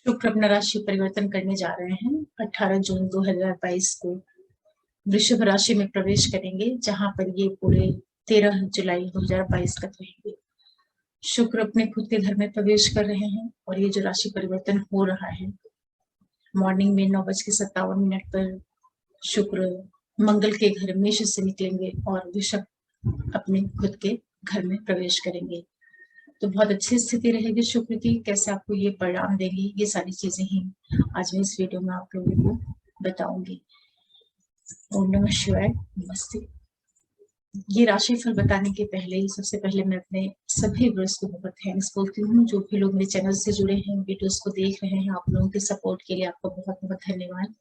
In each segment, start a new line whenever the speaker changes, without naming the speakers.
शुक्र अपना राशि परिवर्तन करने जा रहे हैं। 18 जून 2022 को वृषभ राशि में प्रवेश करेंगे, जहां पर ये पूरे 13 जुलाई 2022 तक रहेंगे। शुक्र अपने खुद के घर में प्रवेश कर रहे हैं और ये जो राशि परिवर्तन हो रहा है, मॉर्निंग में 9:57 पर शुक्र मंगल के घर मेष से निकलेंगे और वृषभ अपने खुद के घर में प्रवेश करेंगे। तो बहुत अच्छी स्थिति रहेगी शुक्र की। कैसे आपको ये परिणाम देंगे, ये सारी चीजें ही आज मैं इस वीडियो में आप लोगों को बताऊंगी। ओम नमः शिवाय। नमस्ते। ये राशिफल बताने के पहले ही सबसे पहले मैं अपने सभी व्यूअर्स को बहुत थैंक्स बोलती हूँ। जो भी लोग मेरे चैनल से जुड़े हैं, वीडियोस को देख रहे हैं, आप लोगों के सपोर्ट के लिए आपका बहुत बहुत धन्यवाद।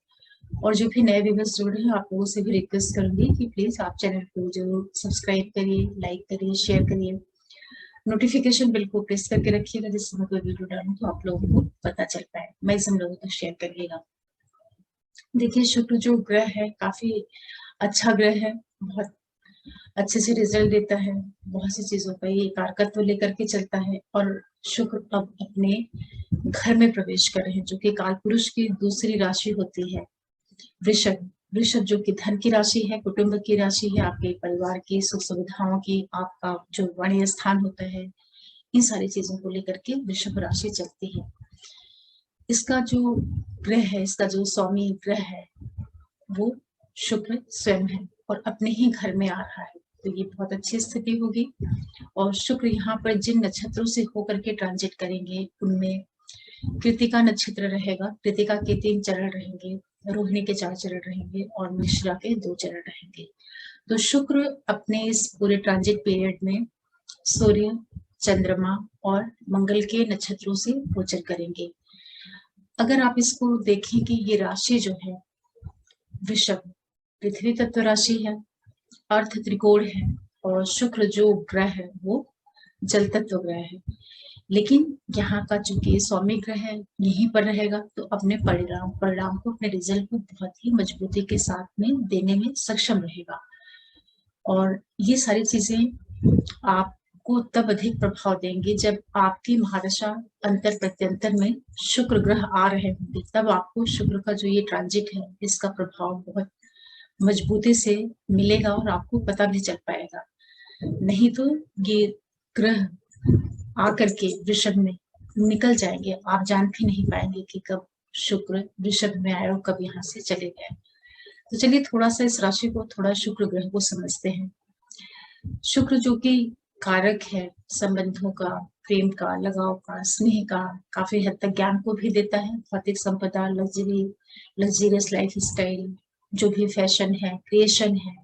और जो भी नए व्यूअर्स जुड़ रहे हैं, आप लोगों से भी रिक्वेस्ट करूंगी कि प्लीज आप चैनल को जरूर सब्सक्राइब करिए, लाइक करिए, शेयर करिए, नोटिफिकेशन बिल को प्रेस करके रखिएगा, जिससे मैं कोई वीडियो डालूं तो आप लोगों को पता चल पाए। मैक्सिमम लोगों तक शेयर करिएगा। देखिए, शुक्र जो ग्रह है काफी अच्छा ग्रह है, बहुत अच्छे से रिजल्ट देता है, बहुत सी चीजों पर ये कारकत्व लेकर के चलता है। और शुक्र अब अपने घर में प्रवेश कर रहे हैं, जो कि काल पुरुष की दूसरी राशि होती है वृषभ। वृषभ जो कि धन की राशि है, कुटुंब की राशि है, आपके परिवार की सुख सुविधाओं की, आपका जो वाणिज्य स्थान होता है, इन सारी चीजों को लेकर के वृषभ राशि चलती है। इसका जो ग्रह है, इसका जो स्वामी ग्रह है, वो शुक्र स्वयं है और अपने ही घर में आ रहा है। तो ये बहुत अच्छी स्थिति होगी। और शुक्र यहाँ पर जिन नक्षत्रों से होकर के ट्रांजिट करेंगे, उनमें कृतिका नक्षत्र रहेगा। कृतिका के 3 चरण रहेंगे, रोहिणी के 4 चरण रहेंगे और मृगशिरा के 2 चरण रहेंगे। तो शुक्र अपने इस पूरे ट्रांजिट पीरियड में सूर्य, चंद्रमा और मंगल के नक्षत्रों से गोचर करेंगे। अगर आप इसको देखें कि ये राशि जो है वृषभ पृथ्वी तत्व राशि है, अर्थ त्रिकोण है, और शुक्र जो ग्रह है वो जल तत्व ग्रह है। लेकिन यहाँ का चूंकि स्वामी ग्रह है, यहीं पर रहेगा, तो अपने परिणाम को, अपने रिजल्ट को बहुत ही मजबूती के साथ में देने में सक्षम रहेगा। और ये सारी चीजें आपको तब अधिक प्रभाव देंगे जब आपकी महादशा अंतर प्रत्यंतर में शुक्र ग्रह आ रहे होंगे। तब आपको शुक्र का जो ये ट्रांजिट है, इसका प्रभाव बहुत मजबूती से मिलेगा और आपको पता भी चल पाएगा। नहीं तो ये ग्रह आकर के वृषभ में निकल जाएंगे, आप जान भी नहीं पाएंगे कि कब शुक्र वृषभ में आए और कब यहाँ से चले गए। तो चलिए थोड़ा सा इस राशि को, थोड़ा शुक्र ग्रह को समझते हैं। शुक्र जो कि कारक है संबंधों का, प्रेम का, लगाव का, स्नेह का, काफी हद तक ज्ञान को भी देता है, भौतिक संपदा, लग्जरियस लाइफ स्टाइल, जो भी फैशन है, क्रिएशन है,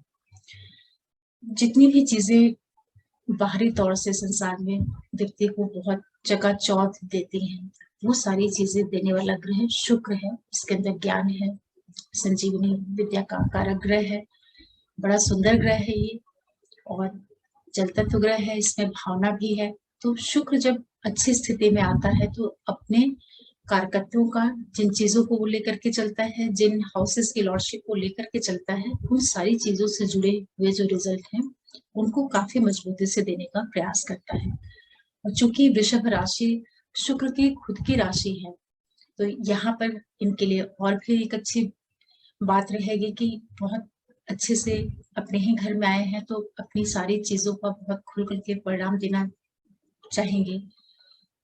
जितनी भी चीजें बाहरी तौर से संसार में व्यक्ति को बहुत चकाचौंध देती हैं, वो सारी चीजें देने वाला ग्रह शुक्र है। इसके अंदर ज्ञान है, संजीवनी विद्या का कारक ग्रह है, बड़ा सुंदर ग्रह है ये। और जल तत्व ग्रह है, इसमें भावना भी है। तो शुक्र जब अच्छी स्थिति में आता है तो अपने कारकत्वों का, जिन चीजों को वो लेकर के चलता है, जिन हाउसेस की लॉर्डशिप को लेकर के चलता है, उन सारी चीजों से जुड़े हुए जो रिजल्ट हैं, उनको काफी मजबूती से देने का प्रयास करता है। और चूंकि वृषभ राशि शुक्र की खुद की राशि है, तो यहाँ पर इनके लिए और भी एक अच्छी बात रहेगी कि बहुत अच्छे से अपने ही घर में आए हैं, तो अपनी सारी चीजों का बहुत खुल करके परिणाम देना चाहेंगे।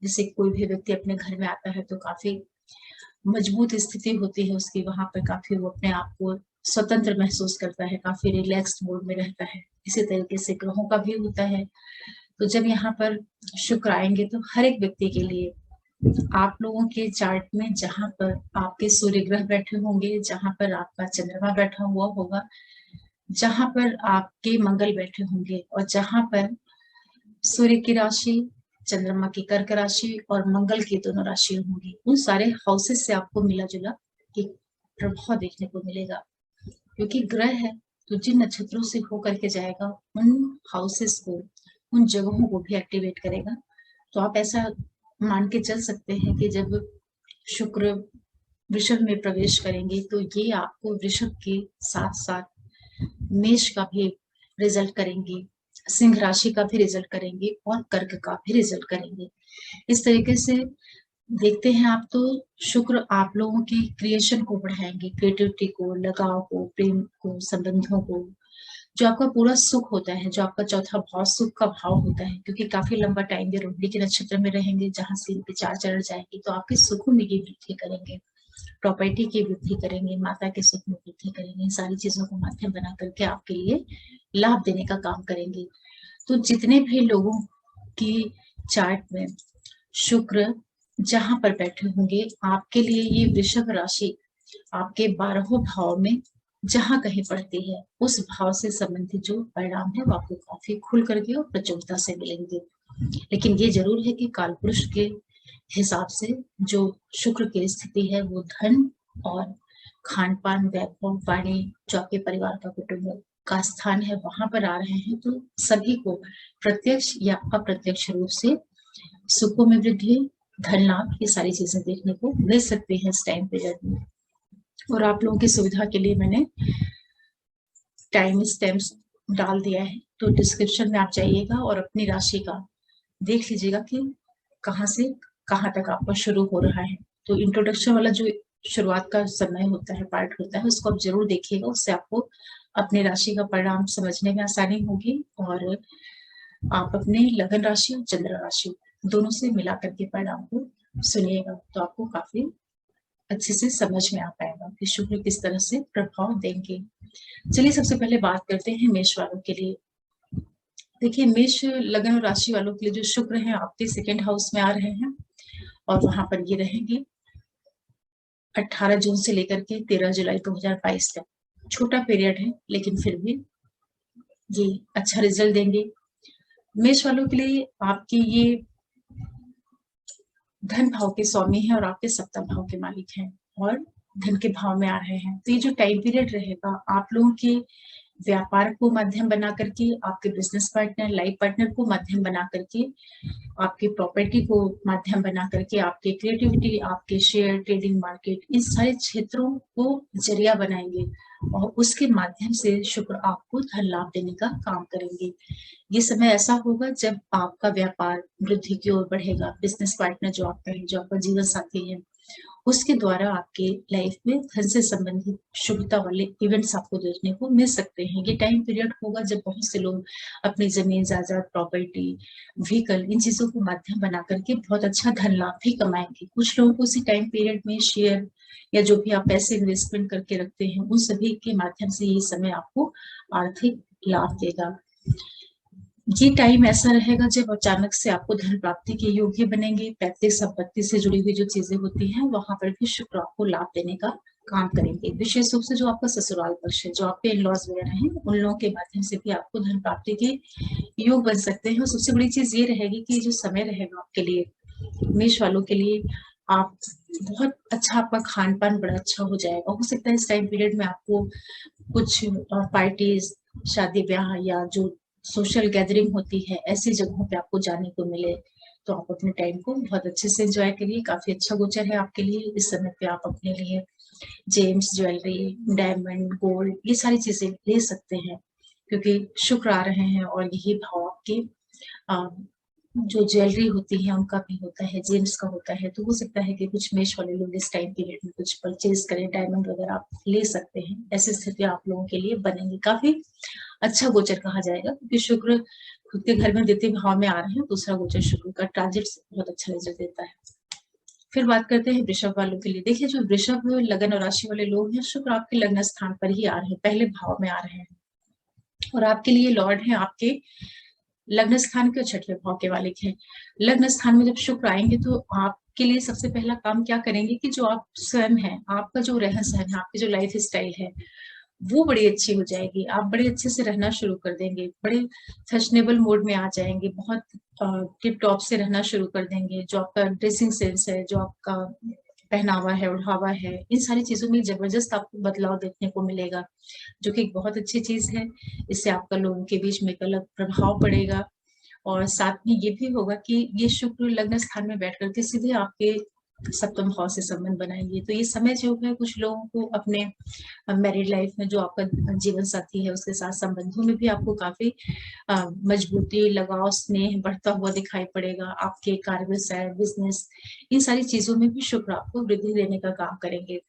जैसे कोई भी व्यक्ति अपने घर में आता है तो काफी मजबूत स्थिति होती है उसकी, वहां पर काफी वो अपने आप को स्वतंत्र महसूस करता है, काफी रिलैक्स्ड मूड में रहता है। इसी तरीके से ग्रहों का भी होता है। तो जब यहाँ पर शुक्र आएंगे तो हर एक व्यक्ति के लिए, आप लोगों के चार्ट में जहां पर आपके सूर्य ग्रह बैठे होंगे, जहां पर आपका चंद्रमा बैठा हुआ होगा, जहां पर आपके मंगल बैठे होंगे, और जहां पर सूर्य की राशि, चंद्रमा की कर्क राशि और मंगल की दोनों राशि होंगी, उन सारे हाउसेस से आपको मिला जुला एक प्रभाव देखने को मिलेगा। क्योंकि ग्रह है तो जिन नक्षत्रों से होकर के जाएगा, उन हाउसेस को, उन जगहों को भी एक्टिवेट करेगा। तो आप ऐसा मान के चल सकते हैं कि जब शुक्र वृषभ में प्रवेश करेंगे तो ये आपको वृषभ के साथ साथ मेष का भी रिजल्ट करेंगे, सिंह राशि का भी रिजल्ट करेंगे और कर्क का भी रिजल्ट करेंगे। इस तरीके से देखते हैं आप तो शुक्र आप लोगों की क्रिएशन को बढ़ाएंगे, क्रिएटिविटी को, लगाव को, प्रेम को, संबंधों को, जो आपका पूरा सुख होता है, जो आपका चौथा भाव सुख का भाव होता है, क्योंकि काफी लंबा टाइम ये रोहिणी के नक्षत्र में रहेंगे, जहां से इनके 4 चढ़ जाएंगे, तो आपके सुखों में ये वृद्धि करेंगे, प्रॉपर्टी की वृद्धि करेंगे, माता के सुख में वृद्धि करेंगे, इन सारी चीजों को माध्यम बना करके आपके लिए लाभ देने का काम करेंगे। तो जितने भी लोगों की चार्ट में शुक्र जहां पर बैठे होंगे, आपके लिए ये वृषभ राशि आपके 12वें भाव में जहां कहीं पड़ती है, उस भाव से संबंधित जो परिणाम है वो आपको काफी खुल करके और प्रचुरता से मिलेंगे। लेकिन ये जरूर है कि कालपुरुष के हिसाब से जो शुक्र की स्थिति है वो धन और खान पान, वैभव, वाणी, जो आपके परिवार का, कुटुंब का स्थान है, वहां पर आ रहे हैं, तो सभी को प्रत्यक्ष या अप्रत्यक्ष रूप से सुखों में वृद्धि, धन लाभ, ये सारी चीजें देखने को मिल सकती हैं इस टाइम पीरियड में। और आप लोगों की सुविधा के लिए मैंने टाइम स्टैम्प्स डाल दिया है, तो डिस्क्रिप्शन में आप जाइएगा और अपनी राशि का देख लीजिएगा कि कहाँ से कहाँ तक आपका शुरू हो रहा है। तो इंट्रोडक्शन वाला जो शुरुआत का समय होता है, पार्ट होता है, उसको आप जरूर देखिएगा, उससे आपको अपनी राशि का परिणाम समझने में आसानी होगी, और आप अपने लगन राशि और चंद्र राशि दोनों से मिला करके परिणाम को सुनिएगा, तो आपको काफी अच्छे से समझ में आ पाएगा कि शुक्र किस तरह से प्रभाव देंगे। चलिए सबसे पहले बात करते हैं मेष वालों के लिए। देखिए, मेष लगन और राशि वालों के लिए जो शुक्र है आपके 2nd हाउस में आ रहे हैं, और वहां पर ये रहेंगे 18 जून से लेकर के 13 जुलाई 2022 तक। छोटा पीरियड है, लेकिन फिर भी ये अच्छा रिजल्ट देंगे। मेष वालों के लिए आपकी ये धन भाव के स्वामी है और आपके सप्तम भाव के मालिक हैं, और धन के भाव में आ रहे हैं। तो ये जो टाइम पीरियड रहेगा, आप लोगों के व्यापार को माध्यम बना करके, आपके बिजनेस पार्टनर, लाइफ पार्टनर को माध्यम बना करके, आपकी प्रॉपर्टी को माध्यम बना करके, आपके क्रिएटिविटी, आपके शेयर ट्रेडिंग मार्केट, इन सारे क्षेत्रों को जरिया बनाएंगे, और उसके माध्यम से शुक्र आपको धन लाभ देने का काम करेंगे। ये समय ऐसा होगा जब आपका व्यापार वृद्धि की ओर बढ़ेगा। बिजनेस पार्टनर जो आपका है, जो आपका जीवन साथी है, उसके द्वारा आपके लाइफ में धन से संबंधित शुभता वाले इवेंट्स आपको देखने को मिल सकते हैं। ये टाइम पीरियड होगा जब बहुत से लोग अपनी जमीन, जायदाद, प्रॉपर्टी, व्हीकल, इन चीजों को माध्यम बना करके बहुत अच्छा धन लाभ भी कमाएंगे। कुछ लोगों को इसी टाइम पीरियड में शेयर या जो भी आप पैसे इन्वेस्टमेंट करके रखते हैं, उन सभी के माध्यम से ये समय आपको आर्थिक लाभ देगा। ये टाइम ऐसा रहेगा जब अचानक से आपको धन प्राप्ति के योग्य बनेंगे। पैतृक संपत्ति से जुड़ी हुई जो चीजें होती हैं, वहां पर भी शुक्र आपको लाभ देने का काम करेंगे। विशेष रूप से जो आपका ससुराल पक्ष है, जो आपके इन-लॉज वगैरह हैं, उन लोगों के माध्यम से भी आपको धन प्राप्ति के योग बन सकते हैं। और सबसे बड़ी चीज ये रहेगी कि जो समय रहेगा आपके लिए, मेष वालों के लिए, आप बहुत अच्छा, आपका खान पान बड़ा अच्छा हो जाएगा। हो सकता है इस टाइम पीरियड में आपको कुछ पार्टीज, शादी ब्याह, या जो सोशल गैदरिंग होती है, ऐसी जगहों पे आपको जाने को मिले, तो आप अपने टाइम को बहुत अच्छे से एंजॉय करिए। काफी अच्छा गोचर है आपके लिए। इस समय पे आप अपने लिए जेम्स, ज्वेलरी, डायमंड, गोल्ड, ये सारी चीजें ले सकते हैं, क्योंकि शुक्र आ रहे हैं, और यही भाव आपके जो ज्वेलरी होती है उनका भी होता है, जेम्स का होता है। तो हो सकता है कि कुछ मेष वाले लोग इस टाइम पीरियड में कुछ परचेज करें, डायमंड वगैरह आप ले सकते हैं। ऐसी स्थिति आप लोगों के लिए बनेंगी। काफी अच्छा गोचर कहा जाएगा, क्योंकि शुक्र खुद के घर में द्वितीय भाव में आ रहे हैं। दूसरा गोचर शुक्र का ट्रांजिट बहुत अच्छा रिजल्ट देता है। फिर बात करते हैं वृषभ वालों के लिए। देखिए, जो वृषभ लगन और राशि वाले लोग हैं, शुक्र आपके लग्न स्थान पर ही आ रहे हैं, पहले भाव में आ रहे हैं, और आपके लिए लॉर्ड है आपके लग्न स्थान के 6वें भाव के मालिक है। लग्न स्थान में जब शुक्र आएंगे, तो आपके लिए सबसे पहला काम क्या करेंगे कि जो आप स्वयं है, आपका जो रहन सहन है, आपकी जो लाइफ स्टाइल है, वो बड़ी अच्छी हो जाएगी। आप बड़े अच्छे से रहना शुरू कर देंगे, बड़े फैशनेबल मोड में आ जाएंगे, बहुत टिप टॉप से रहना शुरू कर देंगे। जो आपका ड्रेसिंग सेंस है, जो आपका पहनावा है, ओढ़ावा है, इन सारी चीजों में जबरदस्त आपको बदलाव देखने को मिलेगा, जो कि एक बहुत अच्छी चीज है। इससे आपका लोगों के बीच में एक अलग प्रभाव पड़ेगा। और साथ में ये भी होगा कि ये शुक्र लग्न स्थान में बैठ करके सीधे आपके सप्तम हाउस से संबंध बनाएंगे। तो ये समय जो है कुछ लोगों को अपने मैरिड लाइफ में जो आपका जीवन साथी है उसके साथ संबंधों में भी आपको काफी मजबूती, लगाव, स्नेह बढ़ता हुआ दिखाई पड़ेगा। आपके कार्य व्यवसाय, बिजनेस, इन सारी चीजों में भी शुक्र आपको वृद्धि देने का काम करेंगे।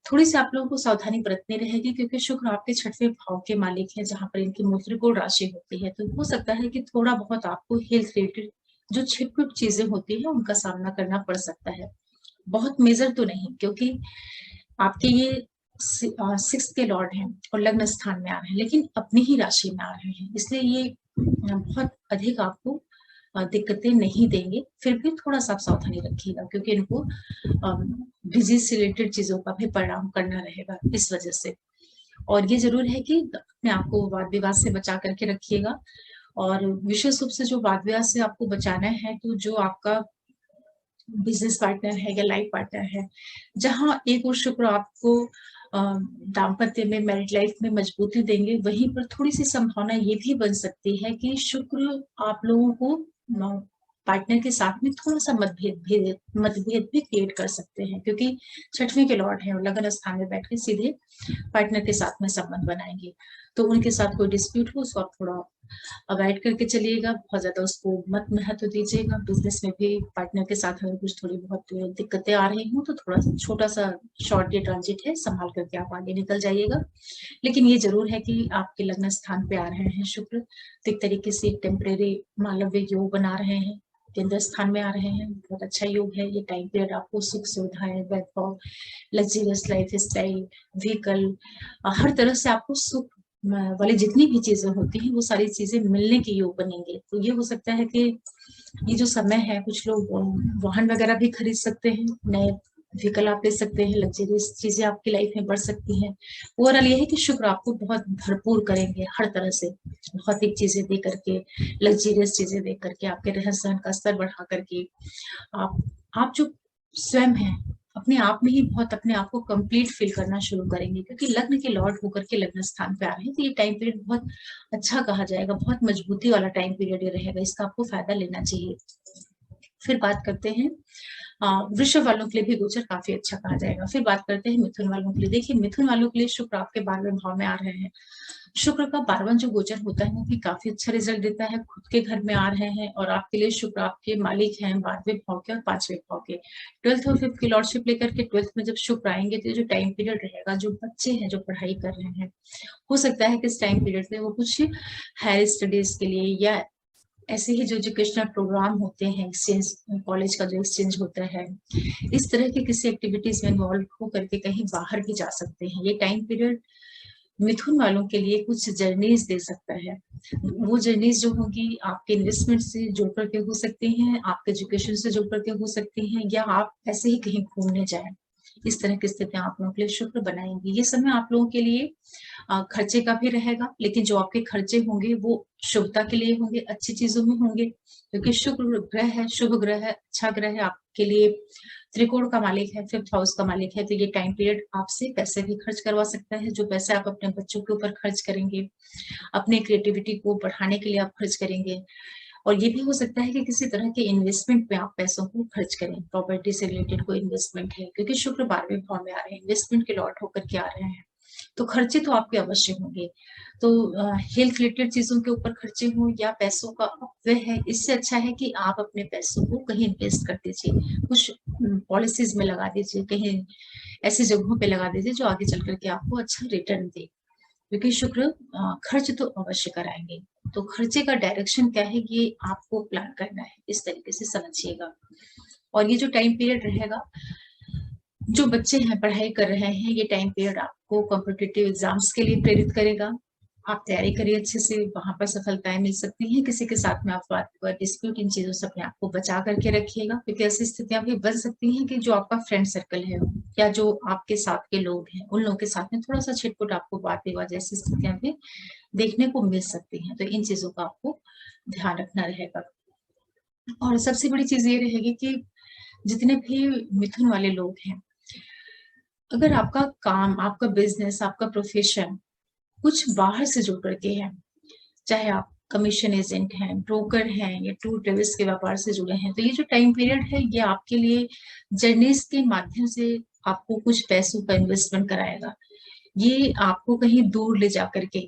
थोड़ी सी आप लोगों को सावधानी बरतनी रहेगी क्योंकि शुक्र आपके छठवें भाव के मालिक हैं जहां पर इनकी त्रिकोण राशि होती है। तो हो सकता है कि थोड़ा बहुत आपको हेल्थ रिलेटेड जो छिटपुट चीजें होती है उनका सामना करना पड़ सकता है। बहुत मेजर तो नहीं, क्योंकि आपके ये 6 के लॉर्ड हैं और लग्न स्थान में आ रहे हैं, लेकिन अपनी ही राशि में आ रहे हैं, इसलिए ये बहुत अधिक आपको दिक्कतें नहीं देंगे। फिर भी थोड़ा सा आप सावधानी रखिएगा क्योंकि इनको डिजीज से रिलेटेड चीजों का भी परिणाम करना रहेगा इस वजह से। और ये जरूर है कि अपने आप को वाद विवाद से बचा करके रखिएगा। और विशेष रूप से जो वाद विवाद से आपको बचाना है, तो जो आपका बिजनेस पार्टनर है या लाइफ पार्टनर है, जहां एक और शुक्र आपको दाम्पत्य में, मैरिड लाइफ में मजबूती देंगे, वहीं पर थोड़ी सी संभावना ये भी बन सकती है कि शुक्र आप लोगों को पार्टनर के साथ में थोड़ा सा मतभेद भी क्रिएट कर सकते हैं, क्योंकि छठवें के लॉर्ड है और लग्न स्थान में बैठ के सीधे पार्टनर के साथ में संबंध बनाएंगे। तो उनके साथ कोई डिस्प्यूट हो उसको आप थोड़ा अवॉइड करके चलिएगा, बहुत ज्यादा उसको मत महत्व दीजिएगा। बिजनेस में भी पार्टनर के साथ अगर कुछ थोड़ी बहुत दिक्कतें आ रही हो तो थोड़ा सा छोटा सा शॉर्ट ये ट्रांजिट है, संभाल करके आप आगे निकल जाइएगा। लेकिन ये जरूर है कि आपके लग्न स्थान पे आ रहे हैं शुक्र, तो एक तरीके से टेम्परेरी मालव्य योग बना रहे हैं, केंद्र स्थान में आ रहे हैं। बहुत अच्छा योग है ये टाइम पीरियड, आपको सुख सुविधाएं, वैभव, लग्जरियस लाइफ स्टाइल, व्हीकल, हर तरह से आपको सुख वाली जितनी भी चीजें होती हैं वो सारी चीजें मिलने के योग बनेंगे। तो ये हो सकता है कि ये जो समय है कुछ लोग वाहन वगैरह भी खरीद सकते हैं, नए व्हीकल आप ले सकते हैं, लग्जरियस चीजें आपकी लाइफ में बढ़ सकती हैं। ओवरऑल ये है कि शुक्र आपको बहुत भरपूर करेंगे हर तरह से, भौतिक चीजें दे करके, लग्जरियस चीजें दे करके, आपके रहन सहन का स्तर बढ़ा करके, आप जो स्वयं हैं अपने आप में ही बहुत अपने आप को कंप्लीट फील करना शुरू करेंगे, क्योंकि लग्न के लॉर्ड होकर के लग्न स्थान पे आ रहे हैं। तो ये टाइम पीरियड बहुत अच्छा कहा जाएगा, बहुत मजबूती वाला टाइम पीरियड ये रहेगा, इसका आपको फायदा लेना चाहिए। फिर बात करते हैं वृषभ वालों के लिए भी गोचर काफी अच्छा कहा जाएगा। फिर बात करते हैं मिथुन वालों के लिए। देखिए मिथुन वालों के लिए शुक्र आपके 12वें भाव में आ रहे हैं। शुक्र का 12वां जो गोचर होता है वो भी काफी अच्छा रिजल्ट देता है, खुद के घर में आ रहे हैं और आपके लिए शुक्र आपके मालिक हैं 12वें भाव के और 5वें भाव के। 12th और 5th की लॉर्डशिप लेकर के 12th में जब शुक्र आएंगे तो जो टाइम पीरियड रहेगा, जो बच्चे हैं जो पढ़ाई कर रहे हैं, हो सकता है कि इस टाइम पीरियड में वो कुछ हायर स्टडीज के लिए या ऐसे ही जो एजुकेशनल प्रोग्राम होते हैं, एक्सचेंज, कॉलेज का जो एक्सचेंज होता है, इस तरह की किसी एक्टिविटीज में इन्वॉल्व हो करके कहीं बाहर भी जा सकते हैं। ये टाइम पीरियड मिथुन वालों के लिए कुछ जर्नीज दे सकता है। वो जर्नीज जो होगी आपके इन्वेस्टमेंट से जुड़ करके हो सकती हैं, आपके एजुकेशन से जुड़ करके हो सकती हैं, या आप ऐसे ही कहीं घूमने जाएं। इस तरह की स्थितियां आप लोगों के लिए शुक्र बनाएंगी। ये समय आप लोगों के लिए खर्चे का भी रहेगा, लेकिन जो आपके खर्चे होंगे वो शुभता के लिए होंगे, अच्छी चीजों में होंगे, क्योंकि शुक्र ग्रह है, शुभ ग्रह है, अच्छा ग्रह है, आपके लिए त्रिकोण का मालिक है, 5th हाउस का मालिक है। तो ये टाइम पीरियड आपसे पैसे भी खर्च करवा सकता है, जो पैसे आप अपने बच्चों के ऊपर खर्च करेंगे, अपने क्रिएटिविटी को बढ़ाने के लिए आप खर्च करेंगे। और ये भी हो सकता है कि किसी तरह के इन्वेस्टमेंट में आप पैसों को खर्च करें, प्रॉपर्टी से रिलेटेड कोई इन्वेस्टमेंट है, क्योंकि शुक्र 12वें भाव में आ रहे हैं, इन्वेस्टमेंट के लॉर्ड होकर के आ रहे हैं, तो खर्चे तो आपके अवश्य होंगे। तो हेल्थ रिलेटेड चीजों के ऊपर खर्चे हो या पैसों का अपव्यय है, इससे अच्छा है कि आप अपने पैसों को कहीं इन्वेस्ट कर दीजिए, कुछ पॉलिसीज में लगा दीजिए, कहीं ऐसी जगहों पे लगा दीजिए जो आगे चल करके आपको अच्छा रिटर्न दे, क्योंकि शुक्र खर्च तो अवश्य कराएंगे। तो खर्चे का डायरेक्शन क्या है ये आपको प्लान करना है, इस तरीके से समझिएगा। और ये जो टाइम पीरियड रहेगा, जो बच्चे हैं पढ़ाई कर रहे हैं, ये टाइम पीरियड आपको कॉम्पिटिटिव एग्जाम्स के लिए प्रेरित करेगा। आप तैयारी करिए अच्छे से, वहां पर सफलताएं मिल सकती हैं। किसी के साथ में आप बात डिस्प्यूट, इन चीजों से अपने आप को बचा करके रखिएगा, क्योंकि ऐसी स्थितियां भी बन सकती हैं कि जो आपका फ्रेंड सर्कल है या जो आपके साथ के लोग हैं उन लोगों के साथ में थोड़ा सा छिटपुट आपको बात विवाद जैसी स्थितियां भी देखने को मिल सकती हैं। तो इन चीजों का आपको ध्यान रखना रहेगा। और सबसे बड़ी चीज ये रहेगी कि जितने भी मिथुन वाले लोग हैं, अगर आपका काम, आपका बिजनेस, आपका प्रोफेशन कुछ बाहर से जुड़ करके है, चाहे आप कमीशन एजेंट हैं, ब्रोकर हैं या टूर ट्रेवल्स के व्यापार से जुड़े हैं, तो ये जो टाइम पीरियड है ये आपके लिए जर्नीज के माध्यम से आपको कुछ पैसों का इन्वेस्टमेंट कराएगा। ये आपको कहीं दूर ले जा करके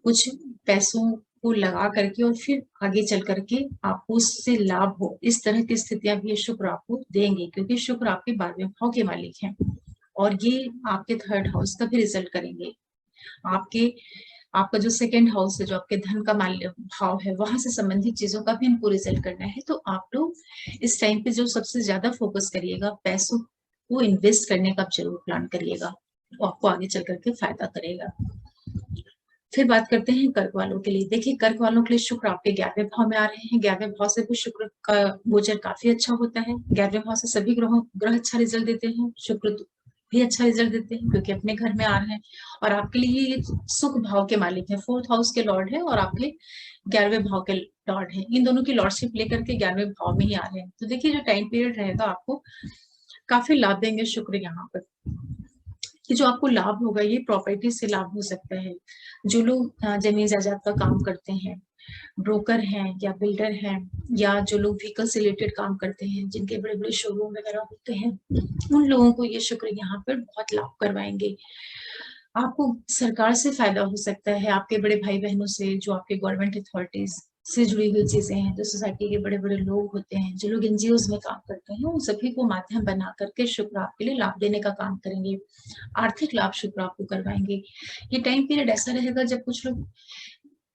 कुछ पैसों को लगा करके और फिर आगे चल करके आपको उससे लाभ हो, इस तरह की स्थितियां भी ये शुक्र आपको देंगे, क्योंकि शुक्र आपके 12वें भाव के मालिक हैं और ये आपके 3rd हाउस का भी रिजल्ट करेंगे। आपके आपका जो 2nd हाउस है, जो आपके धन का माल्य भाव है, वहां से संबंधित चीजों का भी इनको रिजल्ट करना है। तो आप लोग इस टाइम पे जो सबसे ज्यादा फोकस करिएगा, पैसों को इन्वेस्ट करने का जरूर प्लान करिएगा, वो आपको आगे चल करके फायदा करेगा। फिर बात करते हैं कर्क वालों के लिए। देखिए, कर्क वालों के लिए शुक्र आपके 11वें भाव में आ रहे हैं। 11वें भाव से भी शुक्र का गोचर काफी अच्छा होता है। 11वें भाव से सभी ग्रह अच्छा रिजल्ट देते हैं। शुक्र भी अच्छा रिजल्ट देते हैं क्योंकि अपने घर में आ रहे हैं और आपके लिए ये सुख भाव के मालिक है, 4th हाउस के लॉर्ड है और आपके 11वें भाव के लॉर्ड है। इन दोनों की लॉर्डशिप लेकर के 11वें भाव में ही आ रहे हैं। तो देखिए, जो टाइम पीरियड रहेगा आपको काफी लाभ देंगे शुक्र यहाँ पर। कि जो आपको लाभ होगा ये प्रॉपर्टी से लाभ हो सकता है। जो लोग जमीन जायदाद का काम करते हैं, ब्रोकर हैं या बिल्डर हैं, या जो लोग व्हीकल से रिलेटेड काम करते हैं, जिनके बड़े बड़े शोरूम वगैरह होते हैं, उन लोगों को ये शुक्र यहाँ पर बहुत लाभ करवाएंगे। आपको सरकार से फायदा हो सकता है, आपके बड़े भाई बहनों से, जो आपके गवर्नमेंट अथॉरिटीज से जुड़ी हुई चीजें हैं, जो सोसाइटी के बड़े बड़े लोग होते हैं, जो लोग एनजीओज में काम करते हैं, उन सभी को माध्यम बना करके शुक्र आपके लिए लाभ देने का काम करेंगे। आर्थिक लाभ शुक्र आपको करवाएंगे। ये टाइम पीरियड ऐसा रहेगा जब कुछ लोग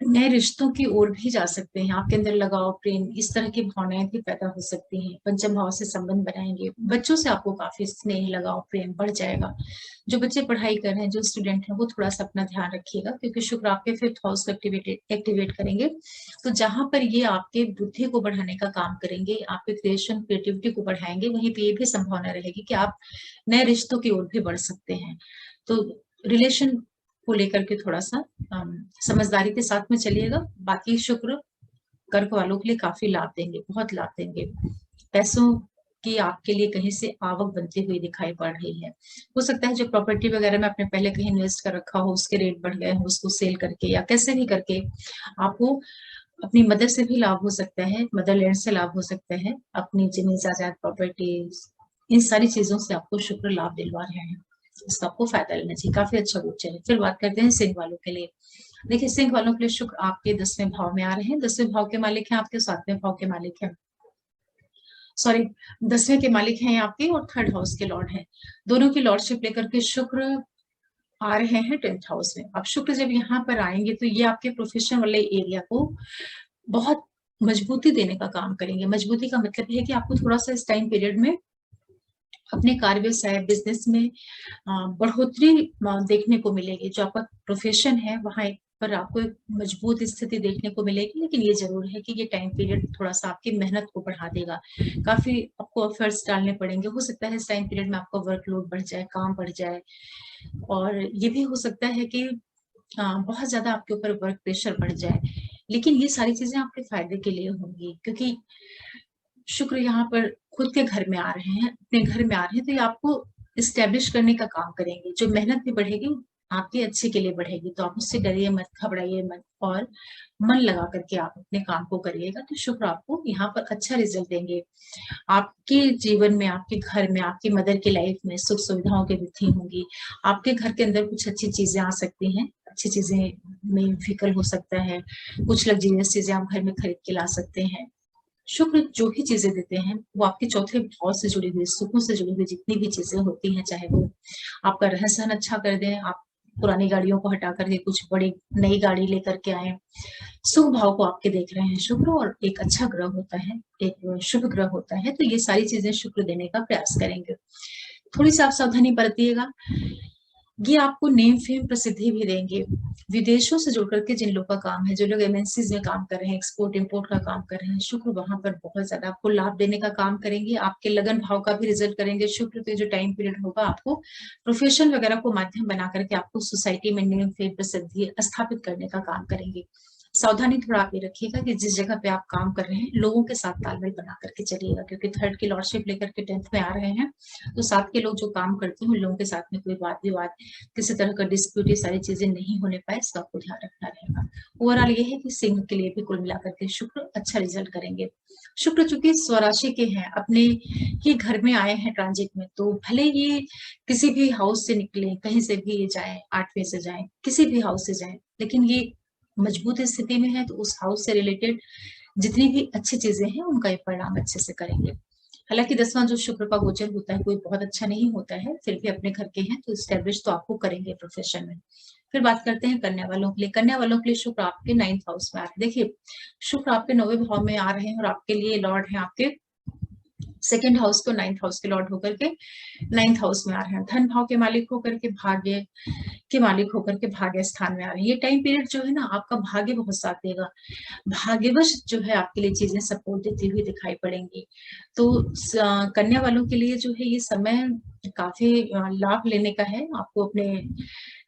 नए रिश्तों की ओर भी जा सकते हैं। आपके अंदर लगाव, प्रेम, इस तरह की भावनाएं भी पैदा हो सकती हैं। पंचम भाव से संबंध बनाएंगे। बच्चों से आपको काफी स्नेह, लगाव, प्रेम बढ़ जाएगा। जो बच्चे पढ़ाई कर रहे हैं, जो स्टूडेंट हैं, वो थोड़ा सा अपना ध्यान रखिएगा क्योंकि शुक्र आपके 5th हाउस को एक्टिवेट करेंगे। तो जहां पर ये आपके बुद्धि को बढ़ाने का काम करेंगे, आपके क्रिएशन, क्रिएटिविटी को बढ़ाएंगे, वहीं पे ये भी संभावना रहेगी कि आप नए रिश्तों की ओर भी बढ़ सकते हैं। तो रिलेशन को लेकर के थोड़ा सा समझदारी के साथ में चलिएगा। बाकी शुक्र कर्क वालों के लिए काफी लाभ देंगे, बहुत लाभ देंगे। पैसों की आपके लिए कहीं से आवक बनती हुई दिखाई पड़ रही है। हो सकता है जो प्रॉपर्टी वगैरह में आपने पहले कहीं इन्वेस्ट कर रखा हो, उसके रेट बढ़ गए हो, उसको सेल करके या कैसे भी करके आपको अपनी मदर से भी लाभ हो सकता है, मदरलैंड से लाभ हो सकता है, अपनी जमीन जायदाद, प्रॉपर्टीज, इन सारी चीजों से आपको शुक्र लाभ दिलवा रहे हैं। इसका आपको फायदा लेना चाहिए, काफी अच्छा गोचर है। फिर बात करते हैं सिंह वालों के लिए। देखिए, सिंह वालों के लिए शुक्र आपके 10वें भाव में आ रहे हैं। 10वें भाव के मालिक हैं आपके, 7वें भाव के मालिक हैं, सॉरी 10वें के मालिक हैं आपके और 3rd हाउस के लॉर्ड हैं। दोनों की लॉर्डशिप लेकर के शुक्र आ रहे हैं 10th हाउस में। अब शुक्र जब यहाँ पर आएंगे तो ये आपके प्रोफेशन वाले एरिया को बहुत मजबूती देने का काम करेंगे। मजबूती का मतलब है कि आपको थोड़ा सा इस टाइम पीरियड में अपने कार्य व्यवसाय, बिजनेस में बढ़ोतरी देखने को मिलेगी। जो आपका प्रोफेशन है वहां पर आपको एक मजबूत स्थिति देखने को मिलेगी, लेकिन ये जरूर है कि ये टाइम पीरियड थोड़ा सा आपकी मेहनत को बढ़ा देगा। काफी आपको एफर्ट्स डालने पड़ेंगे। हो सकता है इस टाइम पीरियड में आपका वर्कलोड बढ़ जाए, काम बढ़ जाए, और ये भी हो सकता है कि बहुत ज्यादा आपके ऊपर वर्क प्रेशर बढ़ जाए, लेकिन ये सारी चीजें आपके फायदे के लिए होंगी क्योंकि शुक्र यहाँ पर खुद के घर में आ रहे हैं, अपने घर में आ रहे हैं, तो ये आपको इस्टेब्लिश करने का काम करेंगे। जो मेहनत भी बढ़ेगी आपके अच्छे के लिए बढ़ेगी। तो आप उससे डरिए मत, घबराइए मत और मन लगा करके आप अपने काम को करिएगा। तो शुक्र आपको यहाँ पर अच्छा रिजल्ट देंगे। आपके जीवन में, आपके घर में, आपकी मदर की लाइफ में सुख सुविधाओं की वृद्धि होंगी। आपके घर के अंदर कुछ अच्छी चीजें आ सकती हैं। अच्छी चीजें में व्हीकल हो सकता है, कुछ लग्जरियस चीजें आप घर में खरीद के ला सकते हैं। शुक्र जो भी चीजें देते हैं वो आपके चौथे भाव से जुड़ी हुई, सुखों से जुड़ी हुई जितनी भी चीजें होती हैं, चाहे वो आपका रहन सहन अच्छा कर दें, आप पुरानी गाड़ियों को हटा करके कुछ बड़ी नई गाड़ी लेकर के आए, शुभ भाव को आपके देख रहे हैं शुक्र, और एक अच्छा ग्रह होता है, एक शुभ ग्रह होता है, तो ये सारी चीजें शुक्र देने का प्रयास करेंगे। थोड़ी सी आप सावधानी बरतिएगा। ये आपको नेम फेम प्रसिद्धि भी देंगे। विदेशों से जुड़ करके जिन लोगों का काम है, जो लोग एमएनसीज में काम कर रहे हैं, एक्सपोर्ट इंपोर्ट का काम कर रहे हैं, शुक्र वहां पर बहुत ज्यादा आपको लाभ देने का काम करेंगे। आपके लगन भाव का भी रिजल्ट करेंगे शुक्र। तो जो टाइम पीरियड होगा आपको प्रोफेशन वगैरह को माध्यम बना करके आपको सोसाइटी में नेम फेम प्रसिद्धि स्थापित करने का काम करेंगे। सावधानी थोड़ा आप ये रखिएगा कि जिस जगह पे आप काम कर रहे हैं लोगों के साथ तालमेल बना करके चलिएगा, क्योंकि थर्ड की लॉर्डशिप लेकर के 10th में आ रहे हैं, तो साथ के लोग जो काम करते हैं उन लोगों के साथ में कोई वाद विवाद, किसी तरह का डिस्प्यूट, ये सारी चीजें नहीं होने पाए, इसका आपको ध्यान रखना रहेगा। ओवरऑल ये है कि सिंह के लिए भी कुल मिलाकर के शुक्र अच्छा रिजल्ट करेंगे। शुक्र चूंकि स्वराशि के हैं, अपने ही घर में आए हैं ट्रांजिट में, तो भले ये किसी भी हाउस से निकले, कहीं से भी ये जाए, 8वें से जाए, किसी भी हाउस से जाए, लेकिन ये मजबूत स्थिति में है, तो उस हाउस से रिलेटेड जितनी भी अच्छी चीजें हैं उनका ये परिणाम अच्छे से करेंगे। हालांकि 10वां जो शुक्र का गोचर होता है कोई बहुत अच्छा नहीं होता है, फिर भी अपने घर के हैं तो स्टेब्लिश तो आपको करेंगे प्रोफेशन में। फिर बात करते हैं कन्या वालों के लिए। कन्या वालों के लिए शुक्र आपके 9th हाउस में आ रहे हैं। देखिए, शुक्र आपके 9वें भाव में आ रहे हैं और आपके लिए लॉर्ड है आपके 2nd हाउस को 9th हाउस के लॉर्ड होकर के 9th हाउस में आ रहे हैं। धन भाव के मालिक होकर के, भाग्य के मालिक होकर के भाग्य स्थान में आ रहे हैं। ये टाइम पीरियड जो है ना, आपका भाग्य बहुत साथ देगा। भाग्यवश जो है आपके लिए चीजें सपोर्ट देती हुई दिखाई पड़ेंगी। तो कन्या वालों के लिए जो है ये समय काफी लाभ लेने का है। आपको अपने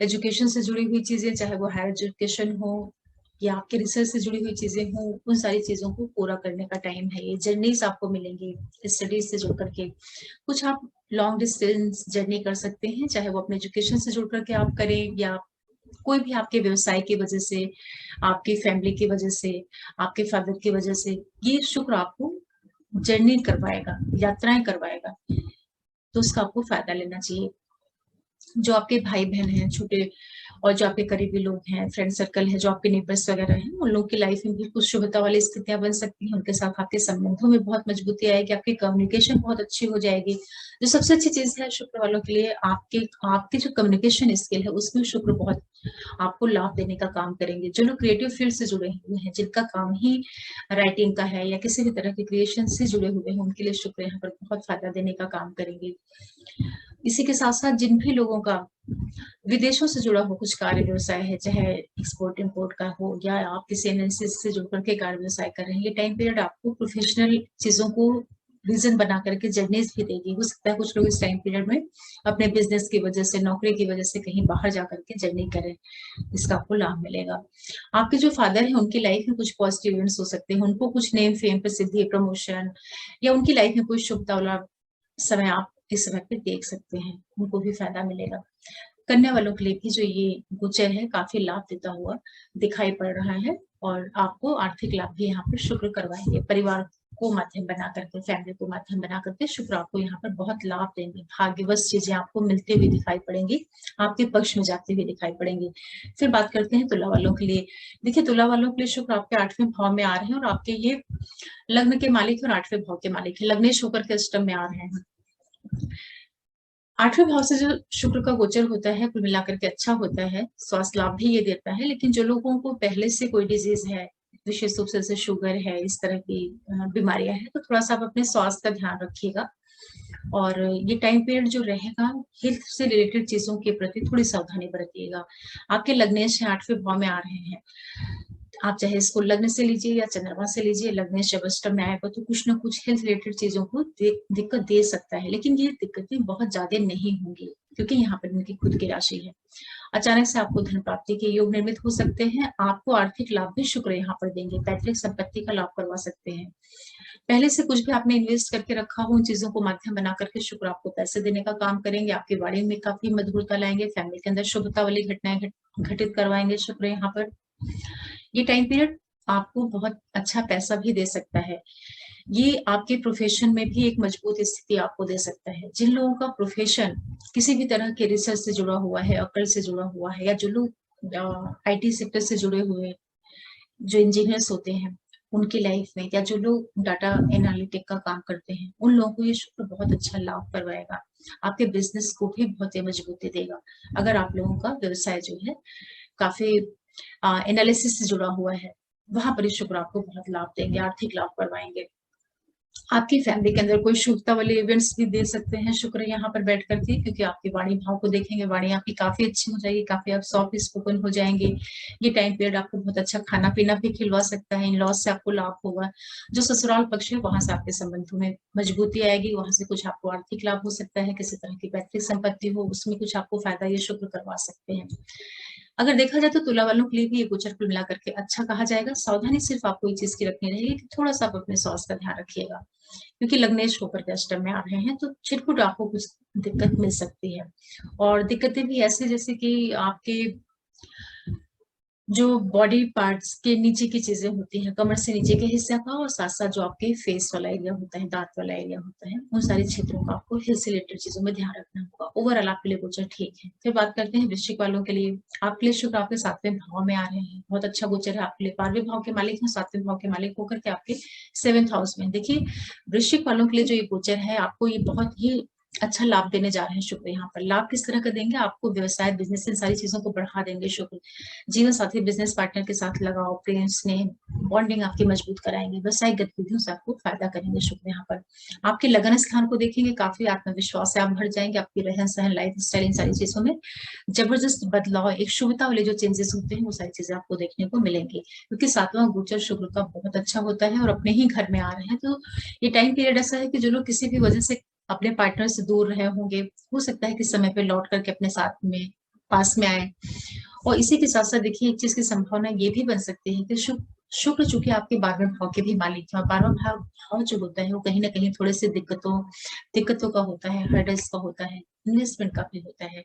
एजुकेशन से जुड़ी हुई चीजें, चाहे वो हायर एजुकेशन हो या आपके रिसर्च से जुड़ी हुई चीजें हो, उन सारी चीजों को पूरा करने का टाइम है। ये जर्नीज आपको मिलेंगी स्टडीज से जुड़ करके। कुछ आप लॉन्ग डिस्टेंस जर्नी कर सकते हैं, चाहे वो अपने एजुकेशन से जुड़ करके आप करें या कोई भी आपके व्यवसाय की वजह से, आपकी फैमिली की वजह से, आपके फादर की वजह से। ये शुक्र आपको जर्नी करवाएगा, यात्राएं करवाएगा, तो उसका आपको फायदा लेना चाहिए। जो आपके भाई बहन हैं छोटे और जो आपके करीबी लोग हैं, फ्रेंड सर्कल है, जो आपके नेबर्स वगैरह हैं, उन लोगों की लाइफ में भी कुछ शुभता वाली स्थितियां बन सकती हैं। उनके साथ आपके संबंधों में बहुत मजबूती आएगी, आपकी कम्युनिकेशन बहुत अच्छी हो जाएगी। जो सबसे अच्छी चीज है शुक्र वालों के लिए, आपके आपकी जो कम्युनिकेशन स्किल है उसमें शुक्र बहुत आपको लाभ देने का काम करेंगे। जो लोग क्रिएटिव फील्ड से जुड़े हुए हैं, जिनका काम ही राइटिंग का है या किसी भी तरह के क्रिएशन से जुड़े हुए हैं, उनके लिए शुक्र यहाँ पर बहुत फायदा देने का काम करेंगे। इसी के साथ साथ जिन भी लोगों का विदेशों से जुड़ा हो कुछ कार्य व्यवसाय है, चाहे एक्सपोर्ट इम्पोर्ट का हो या आप किसी एमएनसी से जुड़ करके कार्य व्यवसाय कर रहे हैं, ये टाइम पीरियड आपको प्रोफेशनल चीजों को रीजन बना करके जर्नीज भी देगी। हो सकता है कुछ लोग इस टाइम पीरियड में अपने बिजनेस की वजह से, नौकरी की वजह से कहीं बाहर जा करके जर्नी करें, इसका आपको लाभ मिलेगा। आपके जो फादर है उनकी लाइफ में कुछ पॉजिटिव इवेंट्स हो सकते हैं, उनको कुछ नेम फेम प्रसिद्धि प्रमोशन या उनकी लाइफ में कोई शुभता वाला समय आप इस समय पे देख सकते हैं, उनको भी फायदा मिलेगा। कन्या वालों के लिए भी जो ये गोचर है काफी लाभ देता हुआ दिखाई पड़ रहा है और आपको आर्थिक लाभ भी यहाँ पर शुक्र करवाएंगे। परिवार को माध्यम बना करके, फैमिली को माध्यम बना करके शुक्र आपको यहाँ पर बहुत लाभ देंगे। भाग्यवश चीजें आपको मिलते हुए दिखाई पड़ेंगी, आपके पक्ष में जाते हुए दिखाई पड़ेंगे। फिर बात करते हैं तुला वालों के लिए। देखिए, तुला वालों के लिए शुक्र आपके 8वें भाव में आ रहे हैं और आपके ये लग्न के मालिक और 8वें भाव के मालिक है, लग्नेश होकर के अष्टम में आ रहे हैं। 8वें भाव से जो शुक्र का गोचर होता है कुल मिलाकर के अच्छा होता है, स्वास्थ्य लाभ भी ये देता है। लेकिन जो लोगों को पहले से कोई डिजीज है, विशेष रूप से शुगर है, इस तरह की बीमारियां हैं, तो थोड़ा सा आप अपने स्वास्थ्य का ध्यान रखिएगा। और ये टाइम पीरियड जो रहेगा, हेल्थ से रिलेटेड चीजों के प्रति थोड़ी सावधानी बरतिएगा। आपके लग्नेश 8वें भाव में आ रहे हैं, आप चाहे इसको लग्न से लीजिए या चंद्रमा से लीजिए, लग्नेश जब अष्टम में आएगा तो कुछ ना कुछ हेल्थ रिलेटेड चीजों को दिक्कत दे सकता है, लेकिन ये दिक्कतें बहुत ज्यादा नहीं होंगी क्योंकि यहाँ पर इनकी खुद की राशि है। अचानक से आपको धन प्राप्ति के योग निर्मित हो सकते हैं। आपको आर्थिक लाभ भी शुक्र यहाँ पर देंगे, पैतृक संपत्ति का लाभ करवा सकते हैं। पहले से कुछ भी आपने इन्वेस्ट करके रखा हो, उन चीजों को माध्यम बना करके शुक्र आपको पैसे देने का काम करेंगे। आपकी वाणी में काफी मधुरता लाएंगे, फैमिली के अंदर शुभता वाली घटनाएं घटित करवाएंगे शुक्र यहाँ पर। ये टाइम पीरियड आपको बहुत अच्छा पैसा भी दे सकता है। ये आपके प्रोफेशन में भी एक मजबूत स्थिति आपको दे सकता है। जिन लोगों का प्रोफेशन किसी भी तरह के रिसर्च से जुड़ा हुआ है, अकल से जुड़ा हुआ है, या जो लोग आईटी सेक्टर से जुड़े हुए, जो इंजीनियर्स होते हैं उनकी लाइफ में, या जो लोग डाटा एनालिटिक का काम करते हैं, उन लोगों को ये शुक्र बहुत अच्छा लाभ करवाएगा। आपके बिजनेस को भी बहुत मजबूती देगा। अगर आप लोगों का व्यवसाय जो है काफी एनालिसिस से जुड़ा हुआ है, वहां पर शुक्र आपको बहुत लाभ देंगे, आर्थिक लाभ करवाएंगे। आपकी फैमिली के अंदर कोई शुभता वाले इवेंट्स भी दे सकते हैं शुक्र यहाँ पर बैठ करके, क्योंकि आपकी वाणी भाव को देखेंगे, वाणी आपकी काफी अच्छी हो जाएगी, काफी आप सॉफ्ट स्पोकन हो जाएंगे। ये टाइम पीरियड आपको बहुत अच्छा खाना पीना भी खिलवा सकता है, इन लॉस से आपको लाभ होगा। जो ससुराल पक्ष है वहां से आपके संबंधों में मजबूती आएगी, वहां से कुछ आपको आर्थिक लाभ हो सकता है, किसी तरह की पैतृक संपत्ति हो उसमें कुछ आपको फायदा ये शुक्र करवा सकते हैं। अगर देखा जाए तो तुला वालों के लिए भी ये गोचर कुल मिला करके अच्छा कहा जाएगा। सावधानी सिर्फ आपको ये चीज की रखनी रहेगी कि थोड़ा सा आप अपने स्वास्थ्य का ध्यान रखिएगा, क्योंकि लग्नेश होकर के अष्टम में आ रहे हैं तो छिटपुट आपको कुछ दिक्कत मिल सकती है। और दिक्कतें भी ऐसे जैसे कि आपके जो बॉडी पार्ट्स के नीचे की चीजें होती हैं, कमर से नीचे के हिस्से का, और साथ साथ जो आपके फेस वाला एरिया होता है, दांत वाला एरिया होता है, उन सारे क्षेत्रों का आपको हेल्थ से रिलेटेड चीजों में ध्यान रखना होगा। ओवरऑल आपके लिए गोचर ठीक है। फिर बात करते हैं वृश्चिक वालों के लिए। आपके लिए शुक्र आपके 7वें भाव में आ रहे हैं, बहुत अच्छा गोचर है आपके लिए। 12वें भाव के मालिक हैं, 7वें भाव के मालिक होकर के आपके 7th हाउस में। देखिए वृश्चिक वालों के लिए जो ये गोचर है, आपको ये बहुत ही अच्छा लाभ देने जा रहे हैं शुक्र। यहाँ पर लाभ किस तरह का देंगे आपको, व्यवसाय बिजनेस इन सारी चीजों को बढ़ा देंगे शुक्र। जीवन साथी बिजनेस पार्टनर के साथ लगाओ, प्रेम स्नेह बॉन्डिंग आपकी मजबूत कराएंगे, व्यवसायिक गतिविधियों से आपको फायदा करेंगे शुक्र। यहाँ पर आपके लगन स्थान को देखेंगे, काफी आत्मविश्वास से आप भर जाएंगे। आपकी रहन सहन लाइफ स्टाइल इन सारी चीजों में जबरदस्त बदलाव, एक शुभता वाले जो चेंजेस होते हैं वो सारी चीजें आपको देखने को मिलेंगी, क्योंकि 7वां गोचर शुक्र का बहुत अच्छा होता है और अपने ही घर में आ रहे हैं। तो ये टाइम पीरियड ऐसा है कि जो लोग किसी भी वजह से अपने पार्टनर से दूर रहे होंगे, हो सकता है कि समय पे लौट करके अपने साथ में पास में आए। और इसी के साथ साथ देखिए एक चीज की संभावना ये भी बन सकती है कि शुक्र चूंकि आपके 12वें भाव के भी मालिक है, और 12वां भाव जो होता है वो कहीं ना कहीं थोड़े से दिक्कतों का होता है, हर्डल्स का होता है, इन्वेस्टमेंट का भी होता है।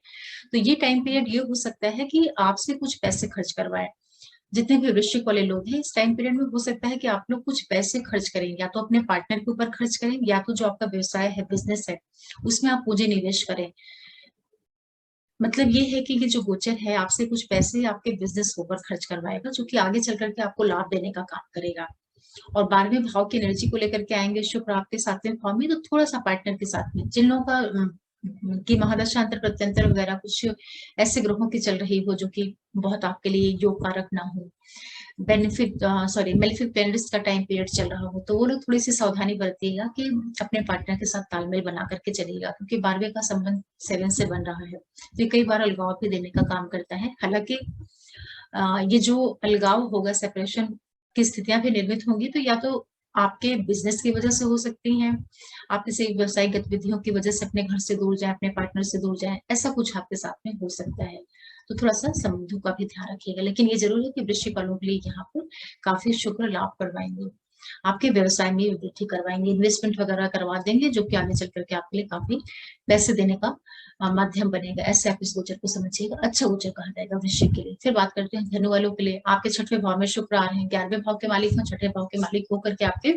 तो ये टाइम पीरियड ये हो सकता है कि आपसे कुछ पैसे खर्च करवाए। जितने भी वृश्चिक वाले लोग हैं, इस टाइम पीरियड में हो सकता है कि आप लोग कुछ पैसे खर्च करेंगे, या तो अपने पार्टनर के ऊपर खर्च करें, या तो जो आपका व्यवसाय है, बिजनेस है, उसमें आप पूंजी निवेश करें। मतलब ये है कि ये जो गोचर है आपसे कुछ पैसे आपके बिजनेस के ऊपर खर्च करवाएगा, जो कि आगे चल करके आपको लाभ देने का काम करेगा। और 12वें भाव की एनर्जी को लेकर के आएंगे शुक्र आपके 7वें भाव में, तो थोड़ा सा पार्टनर के साथ में जिन लोगों का की महादशांतर प्रत्यंतर वगैरह कुछ ऐसे ग्रहों की चल रही हो जो कि बहुत आपके लिए योग कारक ना हो, मेलिफिक प्लैनेट्स का टाइम पीरियड चल रहा हो, तो वो लोग थोड़ी सी सावधानी बरतिएगा कि अपने पार्टनर के साथ तालमेल बना करके चलिएगा, क्योंकि 12वें का संबंध 7 से बन रहा है, तो ये कई बार अलगाव भी देने का काम करता है। हालांकि ये जो अलगाव होगा, सेपरेशन की स्थितियां भी निर्मित होंगी, तो या तो आपके बिजनेस की वजह से हो सकती हैं, आप किसी व्यवसायिक गतिविधियों की वजह से अपने घर से दूर जाए, अपने पार्टनर से दूर जाए, ऐसा कुछ आपके साथ में हो सकता है। तो थोड़ा सा संबंधों का भी ध्यान रखिएगा। लेकिन ये जरूर है कि वृश्चिक वालों के लिए यहाँ पर काफी शुक्र लाभ करवाएंगे, आपके व्यवसाय में वृद्धि करवाएंगे, इन्वेस्टमेंट वगैरह करवा देंगे, जो कि आगे चल करके आपके लिए काफी पैसे देने का माध्यम बनेगा। ऐसे आप इस गोचर को समझिएगा, अच्छा गोचर कहा जाएगा वृश्चिक के लिए। फिर बात करते हैं धनु वालों के लिए। आपके 6वें भाव में शुक्र आ रहे हैं, 11वें भाव के मालिक हैं, 6वें भाव के मालिक होकर के आपके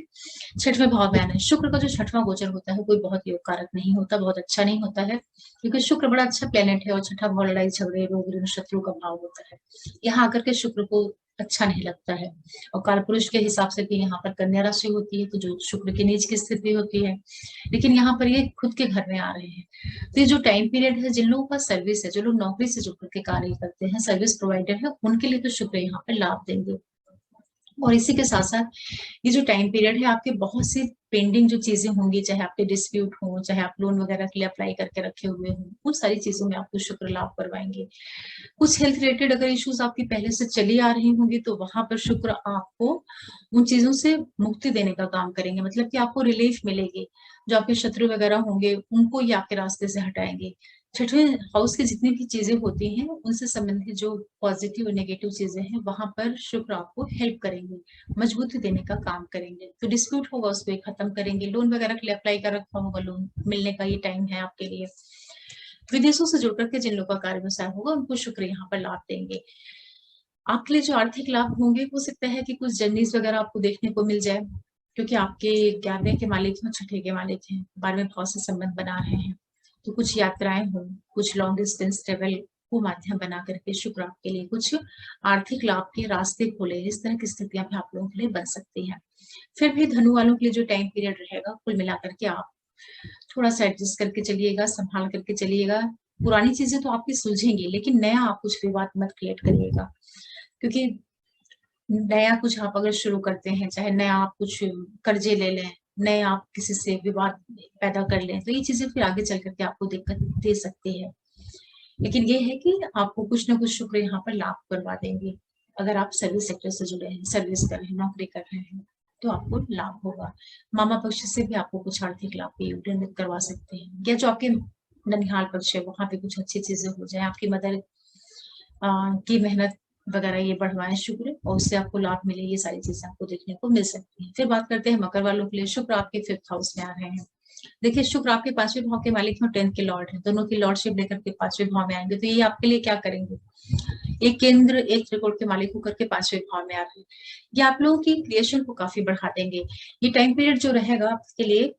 6वें भाव में आना है। शुक्र का जो 6वां गोचर होता है कोई बहुत योग कारक नहीं होता, बहुत अच्छा नहीं होता है, क्योंकि शुक्र बड़ा अच्छा प्लेनेट है, और 6वां भाव लड़ाई झगड़े रोग ऋण शत्रु का भाव होता है। यहाँ आकर के शुक्र को अच्छा नहीं लगता है। और कालपुरुष के हिसाब से भी यहाँ पर कन्या राशि होती है, तो जो शुक्र की नीच की स्थिति होती है, लेकिन यहाँ पर ये खुद के घर में आ रहे हैं। तो ये जो टाइम पीरियड है, जिन लोगों का सर्विस है, जो लोग नौकरी से जुड़ करके कार्य करते हैं, सर्विस प्रोवाइडर है, उनके लिए तो शुक्र यहाँ पर लाभ देंगे। और इसी के साथ साथ ये जो टाइम पीरियड है, आपके बहुत सी पेंडिंग जो चीजें होंगी, चाहे आपके डिस्प्यूट हो, चाहे आप लोन वगैरह के लिए अप्लाई करके रखे हुए हो, उन सारी चीजों में आपको शुक्र लाभ करवाएंगे। कुछ हेल्थ रिलेटेड अगर इश्यूज आपकी पहले से चली आ रही होंगी, तो वहां पर शुक्र आपको उन चीजों से मुक्ति देने का काम करेंगे, मतलब कि आपको रिलीफ मिलेगी। जो आपके शत्रु वगैरह होंगे उनको ये आपके रास्ते से हटाएंगे। 6वें हाउस की जितनी भी चीजें होती हैं, उनसे संबंधित जो पॉजिटिव और नेगेटिव चीजें हैं, वहां पर शुक्र आपको हेल्प करेंगे, मजबूती देने का काम करेंगे। तो डिस्प्यूट होगा उसको खत्म करेंगे, लोन वगैरह के लिए अप्लाई कर रखा होगा, लोन मिलने का ये टाइम है आपके लिए। विदेशों से जुड़ करके जिन लोगों का कार्य व्यवसाय होगा, उनको शुक्र यहाँ पर लाभ देंगे। आपके लिए जो आर्थिक लाभ होंगे, हो सकता है कि कुछ जर्नीज वगैरह आपको देखने को मिल जाए, क्योंकि आपके 11वें के मालिक हैं, 6ठे के मालिक हैं, 12वें भाव से संबंध बना रहे हैं, तो कुछ यात्राएं हो, कुछ लॉन्ग डिस्टेंस ट्रेवल को माध्यम बना करके शुक्र आपके लिए कुछ आर्थिक लाभ के रास्ते खोले। इस तरह की स्थितियां भी आप लोगों के लिए बन सकती हैं। फिर भी धनु वालों के लिए जो टाइम पीरियड रहेगा, कुल मिलाकर के आप थोड़ा सा एडजस्ट करके चलिएगा, संभाल करके चलिएगा। पुरानी चीजें तो आपकी सुलझेंगी, लेकिन नया आप कुछ विवाद मत क्रिएट करिएगा, क्योंकि नया कुछ आप अगर शुरू करते हैं, चाहे नया आप कुछ कर्जे ले लें, नए आप किसी से विवाद पैदा कर लें, तो ये चीजें फिर आगे चल करके आपको दिक्कत दे सकती है। लेकिन ये है कि आपको कुछ ना कुछ शुक्र यहाँ पर लाभ करवा देंगे। अगर आप सर्विस सेक्टर से जुड़े हैं, सर्विस कर रहे हैं, नौकरी कर रहे हैं, तो आपको लाभ होगा। मामा पक्ष से भी आपको कुछ आर्थिक लाभ भी उन्नत करवा सकते हैं, या जो आपके ननिहाल पक्ष है वहां पे कुछ अच्छी चीजें हो जाए, आपकी मदर की मेहनत वगैरह ये बढ़वाएं शुक्र, और उससे आपको लाभ मिले, ये सारी चीजें आपको देखने को मिल सकती हैं। फिर बात करते हैं मकर वालों के लिए। शुक्र आपके 5th हाउस में आ रहे हैं। देखिए शुक्र आपके 5वें भाव के मालिक हैं, 10th के लॉर्ड हैं, दोनों की लॉर्डशिप लेकर के 5वें भाव में आएंगे। तो ये आपके लिए क्या करेंगे, एक केंद्र एक त्रिकोण के मालिक होकर के 5वें भाव में आ रहे हैं। ये आप लोगों की क्रिएशन को काफी बढ़ा देंगे। ये टाइम पीरियड जो रहेगा आपके लिए,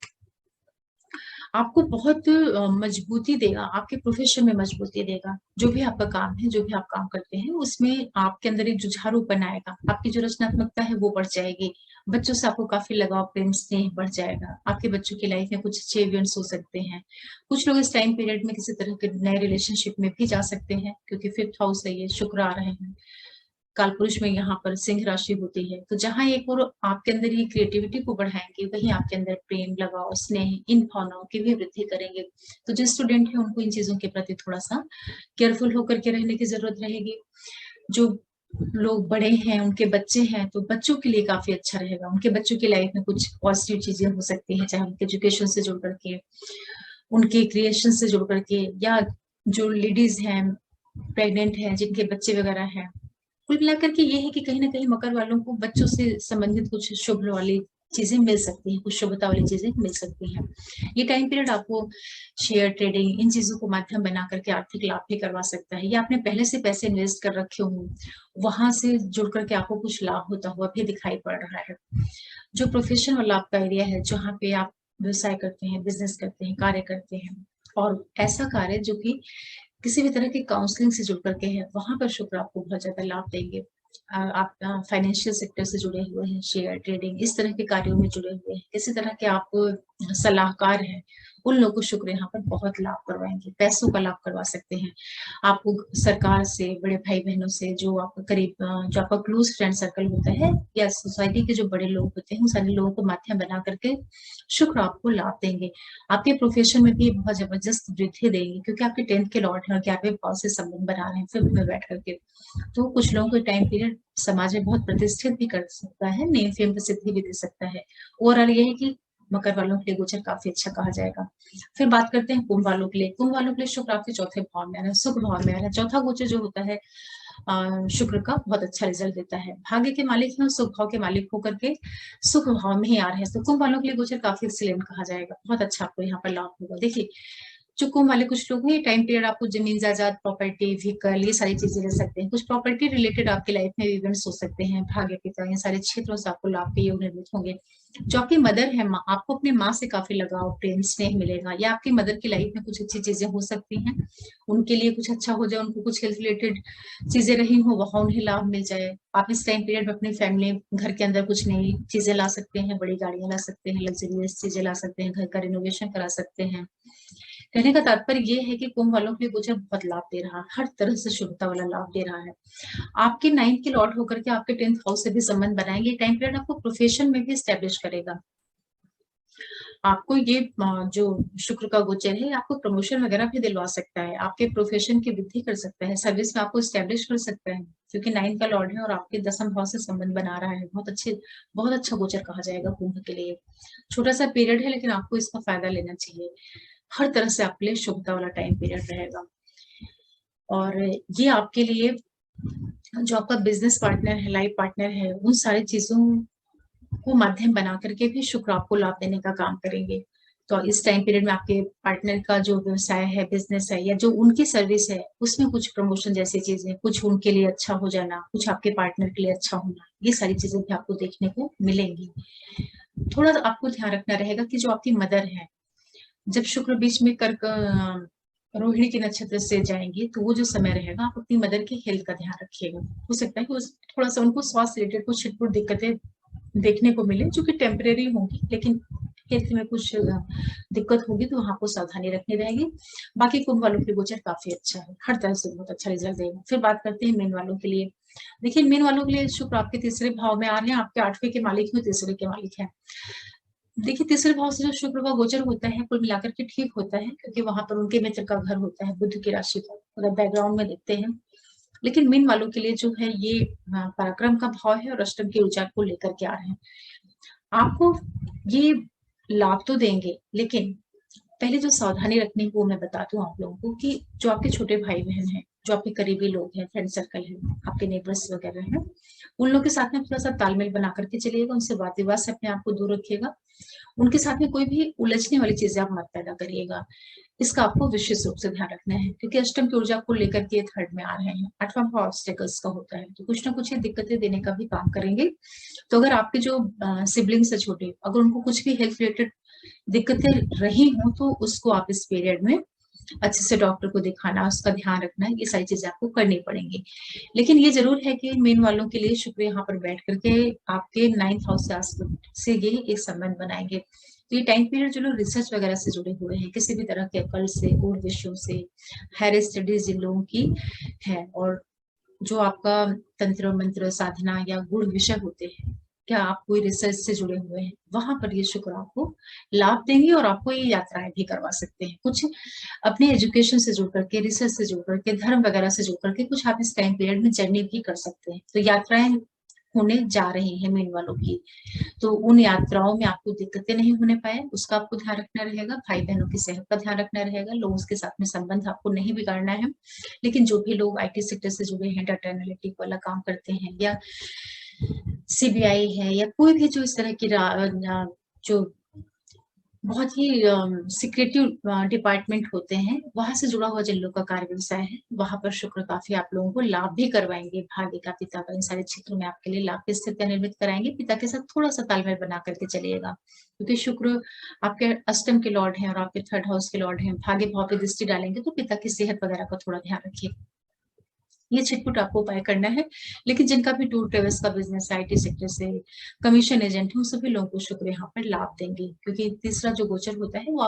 आपको बहुत मजबूती देगा, आपके प्रोफेशन में मजबूती देगा। जो भी आपका काम है, जो भी आप काम करते हैं, उसमें आपके अंदर एक जुझारूपन आएगा, आपकी जो रचनात्मकता है वो बढ़ जाएगी। बच्चों से आपको काफी लगाव, प्रेम, स्नेह बढ़ जाएगा। आपके बच्चों की लाइफ में कुछ अच्छे इवेंट्स हो सकते हैं। कुछ लोग इस टाइम पीरियड में किसी तरह के नए रिलेशनशिप में भी जा सकते हैं, क्योंकि 5th हाउस है, ये शुक्र आ रहे हैं। कालपुरुष में यहाँ पर सिंह राशि होती है। तो जहां एक और आपके अंदर ये क्रिएटिविटी को बढ़ाएंगे, वहीं आपके अंदर प्रेम, लगाव, स्नेह, इन भावनाओं की भी वृद्धि करेंगे। तो जो स्टूडेंट है उनको इन चीजों के प्रति थोड़ा सा केयरफुल होकर के रहने की जरूरत रहेगी। जो लोग बड़े हैं, उनके बच्चे हैं, तो बच्चों के लिए काफी अच्छा रहेगा। उनके बच्चों की लाइफ में कुछ पॉजिटिव चीजें हो सकती हैं, चाहे उनके एजुकेशन से जुड़ करके, उनके क्रिएशन से जुड़ करके, या जो लेडीज हैं, प्रेग्नेंट हैं, जिनके बच्चे वगैरह हैं। कुल मिलाकर के ये है कि कहीं ना कहीं मकर वालों को बच्चों से संबंधित कुछ शुभ वाली चीजें मिल सकती हैं, कुछ शुभता वाली चीजें मिल सकती हैं। ये टाइम पीरियड आपको शेयर ट्रेडिंग, इन चीजों को माध्यम बना करके आर्थिक लाभ भी करवा सकता है। या आपने पहले से पैसे इन्वेस्ट कर रखे हो, वहां से जुड़ करके आपको कुछ लाभ होता हुआ भी दिखाई पड़ रहा है। जो प्रोफेशन वाला आपका एरिया है, जहाँ पे आप व्यवसाय करते हैं, बिजनेस करते हैं, कार्य करते हैं, और ऐसा कार्य जो कि किसी भी तरह की काउंसलिंग से जुड़ करके है, वहां पर शुक्र आपको बहुत ज्यादा लाभ देंगे। आप फाइनेंशियल सेक्टर से जुड़े हुए हैं, शेयर ट्रेडिंग, इस तरह के कार्यों में जुड़े हुए हैं, किसी तरह के आप सलाहकार हैं, उन लोगों को शुक्र यहाँ पर बहुत लाभ करवाएंगे, पैसों का लाभ करवा सकते हैं। आपको सरकार से, बड़े भाई बहनों से, जो आपका करीब, जो आपका क्लोज फ्रेंड सर्कल होता है, या सोसाइटी के जो बड़े लोग होते हैं, उन सारे लोगों को माध्यम बना करके शुक्र आपको लाभ देंगे। आपके प्रोफेशन में भी बहुत जबरदस्त वृद्धि देंगे, क्योंकि आपके 10th के लॉर्ड है, 11वें भाव से संबंध बना रहे हैं फिर में बैठ करके। तो कुछ लोगों को टाइम पीरियड समाज में बहुत प्रतिष्ठित भी कर सकता है, नेम फेम प्रसिद्धि भी दे सकता है। ओवरऑल ये है कि मकर वालों के लिए गोचर काफी अच्छा कहा जाएगा। फिर बात करते हैं कुंभ वालों के लिए। कुंभ वालों के लिए शुक्र आपके 4थे भाव में आ रहा है, सुख भाव में आ रहा है। चौथा गोचर जो होता है शुक्र का, बहुत अच्छा रिजल्ट देता है। भाग्य के मालिक हैं, सुख भाव के मालिक होकर के सुख भाव में ही आ रहे हैं। तो कुंभ वालों के लिए गोचर काफी एक्सीलेंट कहा जाएगा, बहुत अच्छा आपको यहाँ पर लाभ होगा। देखिए जो कुंभ वाले कुछ लोग हैं, ये टाइम पीरियड आपको जमीन जायदाद, प्रॉपर्टी, व्हीकल, ये सारी चीजें ले सकते हैं। कुछ प्रॉपर्टी रिलेटेड आपकी लाइफ में इवेंट्स हो सकते हैं। भाग्य पिता, ये सारे क्षेत्रों से आपको लाभ के योग निर्मित होंगे। जो आपकी मदर है, माँ, आपको अपनी माँ से काफी लगाव, प्रेम, स्नेह मिलेगा। या आपकी मदर की लाइफ में कुछ अच्छी चीजें हो सकती हैं, उनके लिए कुछ अच्छा हो जाए, उनको कुछ हेल्थ रिलेटेड चीजें रही हो, वहां उन्हें लाभ मिल जाए। आप इस टाइम पीरियड में अपनी फैमिली, घर के अंदर कुछ नई चीजें ला सकते हैं, बड़ी गाड़ियां ला सकते हैं, लग्जरियस चीजें ला सकते हैं, घर का रिनोवेशन करा सकते हैं। कहने का तात्पर्य ये है कि कुंभ वालों के लिए गोचर बहुत लाभ दे रहा है, हर तरह से शुभता वाला लाभ दे रहा है। आपके 9th के लॉर्ड होकर के आपके 10th हाउस से भी संबंध बनाएंगे। टाइम पीरियड आपको प्रोफेशन में भी स्टैब्लिश करेगा। आपको ये जो शुक्र का गोचर है, आपको प्रमोशन वगैरह भी दिलवा सकता है, आपके प्रोफेशन की वृद्धि कर सकता है, सर्विस में आपको स्टैब्लिश कर सकता है, क्योंकि 9th का लॉर्ड है और आपके 10th भाव से संबंध बना रहा है। बहुत अच्छा गोचर कहा जाएगा कुंभ के लिए। छोटा सा पीरियड है, लेकिन आपको इसका फायदा लेना चाहिए। हर तरह से आपके लिए शुभता वाला टाइम पीरियड रहेगा। और ये आपके लिए, जो आपका बिजनेस पार्टनर है, लाइफ पार्टनर है, उन सारी चीजों को माध्यम बना करके भी शुक्र आपको लाभ देने का काम करेंगे। तो इस टाइम पीरियड में आपके पार्टनर का जो व्यवसाय है, बिजनेस है, या जो उनकी सर्विस है, उसमें कुछ प्रमोशन जैसी चीजें, कुछ उनके लिए अच्छा हो जाना, कुछ आपके पार्टनर के लिए अच्छा होना, ये सारी चीजें भी आपको देखने को मिलेंगी। थोड़ा आपको ध्यान रखना रहेगा कि जो आपकी मदर है, जब शुक्र बीच में कर्क, रोहिणी के नक्षत्र से जाएंगे, तो वो जो समय रहेगा, आप अपनी मदर की हेल्थ का ध्यान रखिएगा। हो सकता है कि थोड़ा सा उनको स्वास्थ्य रिलेटेड कुछ छिटपुट दिक्कतें देखने को मिले, जो कि टेम्परेरी होंगी, लेकिन हेल्थ में कुछ दिक्कत होगी तो वहां को सावधानी रखनी रहेगी। बाकी कुंभ वालों के गोचर काफी अच्छा है, हर तरह से बहुत अच्छा रिजल्ट देगा। फिर बात करते हैं मीन वालों के लिए। देखिए मीन वालों के लिए शुक्र आपके 3रे भाव में आ रहे हैं, आपके 8वें के मालिक में 3रे के मालिक है। देखिए 3रे भाव से जो शुक्र का गोचर होता है, कुल मिलाकर के ठीक होता है, क्योंकि वहां पर उनके मित्र का घर होता है, बुध की राशि का, मतलब बैकग्राउंड में देखते हैं। लेकिन मीन वालों के लिए जो है ये पराक्रम का भाव है, और अष्टम की ऊर्जा को लेकर के आ रहे हैं। आपको ये लाभ तो देंगे, लेकिन पहले जो सावधानी रखनी है वो मैं बता दूं आप लोगों को, कि जो आपके छोटे भाई बहन हैं, जो आपके करीबी लोग हैं, फ्रेंड सर्कल है, आपके नेबर्स वगैरह हैं, उन लोग के साथ में थोड़ा सा तालमेल बना करके चलिएगा, उनसे वाद विवाद से अपने आप को दूर रखिएगा, उनके साथ में कोई भी उलझने वाली चीजें आप मत पैदा करिएगा। इसका आपको विशेष रूप से ध्यान रखना है, क्योंकि अष्टम की ऊर्जा को लेकर के थर्ड में आ रहे हैं, 8वां भाव ऑब्स्टेकल्स का होता है, तो कुछ ना कुछ ये दिक्कतें देने का भी काम करेंगे। तो अगर आपके जो सिबलिंग्स है छोटे, अगर उनको कुछ भी हेल्थ रिलेटेड दिक्कतें रही हो तो उसको आप इस पीरियड में अच्छे से डॉक्टर को दिखाना, उसका ध्यान रखना, ये सारी चीजें आपको करनी पड़ेंगी। लेकिन ये जरूर है कि मीन वालों के लिए शुक्र यहाँ पर बैठ करके आपके 9th हाउस से ये एक संबंध बनाएंगे। तो ये टाइम पीरियड जो लोग रिसर्च वगैरह से जुड़े हुए हैं, किसी भी तरह के अकल से, और विषयों से, हायर स्टडीज जिन लोगों की है, और जो आपका तंत्र मंत्र साधना या गुण विषय होते हैं, क्या आप कोई रिसर्च से जुड़े हुए हैं, वहां पर ये शुक्र आपको लाभ देंगे और आपको ये यात्राएं भी करवा सकते हैं। कुछ अपने एजुकेशन से जुड़ करके, रिसर्च से जुड़ करके, धर्म वगैरह से जुड़ करके कुछ आप इस टाइम पीरियड में जर्नी भी कर सकते हैं। तो यात्राएं होने जा रही हैं मीन वालों की, तो उन यात्राओं में आपको दिक्कतें नहीं होने पाए, उसका आपको ध्यान रखना रहेगा। भाई बहनों की सेहत का ध्यान रखना रहेगा, लोगों के साथ में संबंध आपको नहीं बिगाड़ना है। लेकिन जो भी लोग IT सेक्टर से जुड़े हैं, डाटा एनालिटिक वाला काम करते हैं, या CBI है, या कोई भी जो इस तरह की जो बहुत ही सिक्रेटिव डिपार्टमेंट होते हैं, वहां से जुड़ा हुआ जिन लोग का कार्य व्यवसाय है, वहां पर शुक्र काफी आप लोगों को लाभ भी करवाएंगे। भाग्य का, पिता का, इन सारे क्षेत्रों में आपके लिए लाभ की स्थितियां निर्मित कराएंगे। पिता के साथ थोड़ा सा तालमेल बना करके चलिएगा, क्योंकि शुक्र आपके अष्टम के लॉर्ड हैं और आपके 3rd हाउस के लॉर्ड हैं, भाग्य भाव पे दृष्टि डालेंगे, तो पिता की सेहत वगैरह का थोड़ा ध्यान रखिए। ये छिटपुट आपको उपाय करना है। लेकिन जिनका भी टूर ट्रेवल्स का बिजनेस है, IT सेक्टर से कमीशन एजेंट है, उन सभी लोगों को शुक्र यहाँ पर लाभ देंगे, क्योंकि तीसरा जो गोचर होता है वो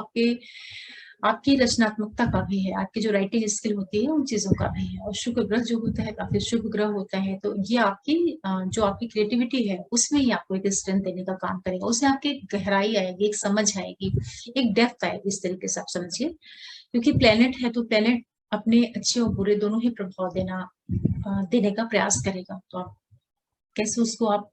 आपकी रचनात्मकता का भी है, आपकी जो राइटिंग स्किल होती है उन चीजों का भी है। और शुक्र ग्रह जो होता है काफी शुभ ग्रह होता है, तो ये आपकी जो आपकी क्रिएटिविटी है उसमें ही आपको एक स्ट्रेंथ देने का काम करेगा, उससे आपकी गहराई आएगी, एक समझ आएगी, एक डेप्थ आएगी, इस तरीके से आप समझिए। क्योंकि प्लेनेट है तो प्लेनेट अपने अच्छे और बुरे दोनों ही प्रभाव देने का प्रयास करेगा। तो आप कैसे उसको आप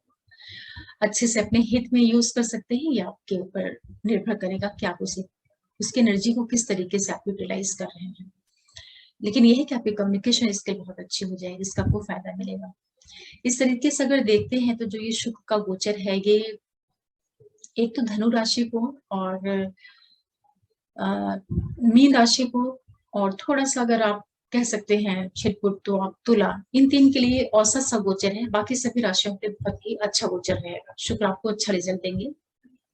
अच्छे से अपने हित में यूज कर सकते हैं, ये आपके ऊपर निर्भर करेगा कि आप उसकी एनर्जी को किस तरीके से आप यूटिलाइज कर रहे हैं। लेकिन यह है कि आपकी कम्युनिकेशन स्किल बहुत अच्छी हो जाएगी, जिसका आपको फायदा मिलेगा। इस तरीके से अगर देखते हैं तो जो ये शुक्र का गोचर है, ये एक तो धनु राशि को और मीन राशि को, और थोड़ा सा अगर आप कह सकते हैं छिटपुट तो आप तुला, इन 3 के लिए औसत सा गोचर है। बाकी सभी राशियों के बहुत ही अच्छा गोचर रहेगा। शुक्र आपको अच्छा रिजल्ट देंगे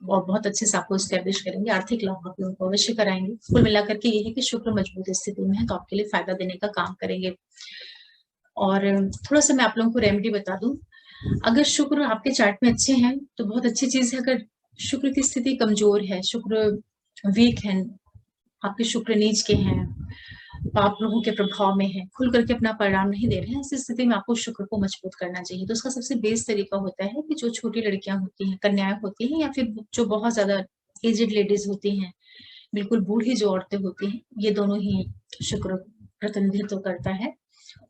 और बहुत अच्छे से आपको स्टैब्लिश करेंगे, आर्थिक लाभ आप लोगों को अवश्य कराएंगे। कुल मिलाकर के ये है कि शुक्र मजबूत स्थिति में है, तो आपके लिए फायदा देने का काम करेंगे। और थोड़ा सा मैं आप लोगों को रेमेडी बता दूं, अगर शुक्र आपके चार्ट में अच्छे हैं तो बहुत अच्छी चीज है। अगर शुक्र की स्थिति कमजोर है, शुक्र वीक है, आपके शुक्र नीच के हैं, पाप ग्रहों के प्रभाव में है, खुल करके अपना परिणाम नहीं दे रहे हैं, ऐसी स्थिति में आपको शुक्र को मजबूत करना चाहिए। तो उसका सबसे बेस्ट तरीका होता है कि जो छोटी लड़कियां होती हैं, कन्याएं होती हैं, या फिर जो बहुत ज्यादा एजेड लेडीज होती हैं, बिल्कुल बूढ़ी जो औरतें होती हैं, ये दोनों ही शुक्र प्रतिनिधित्व करता है।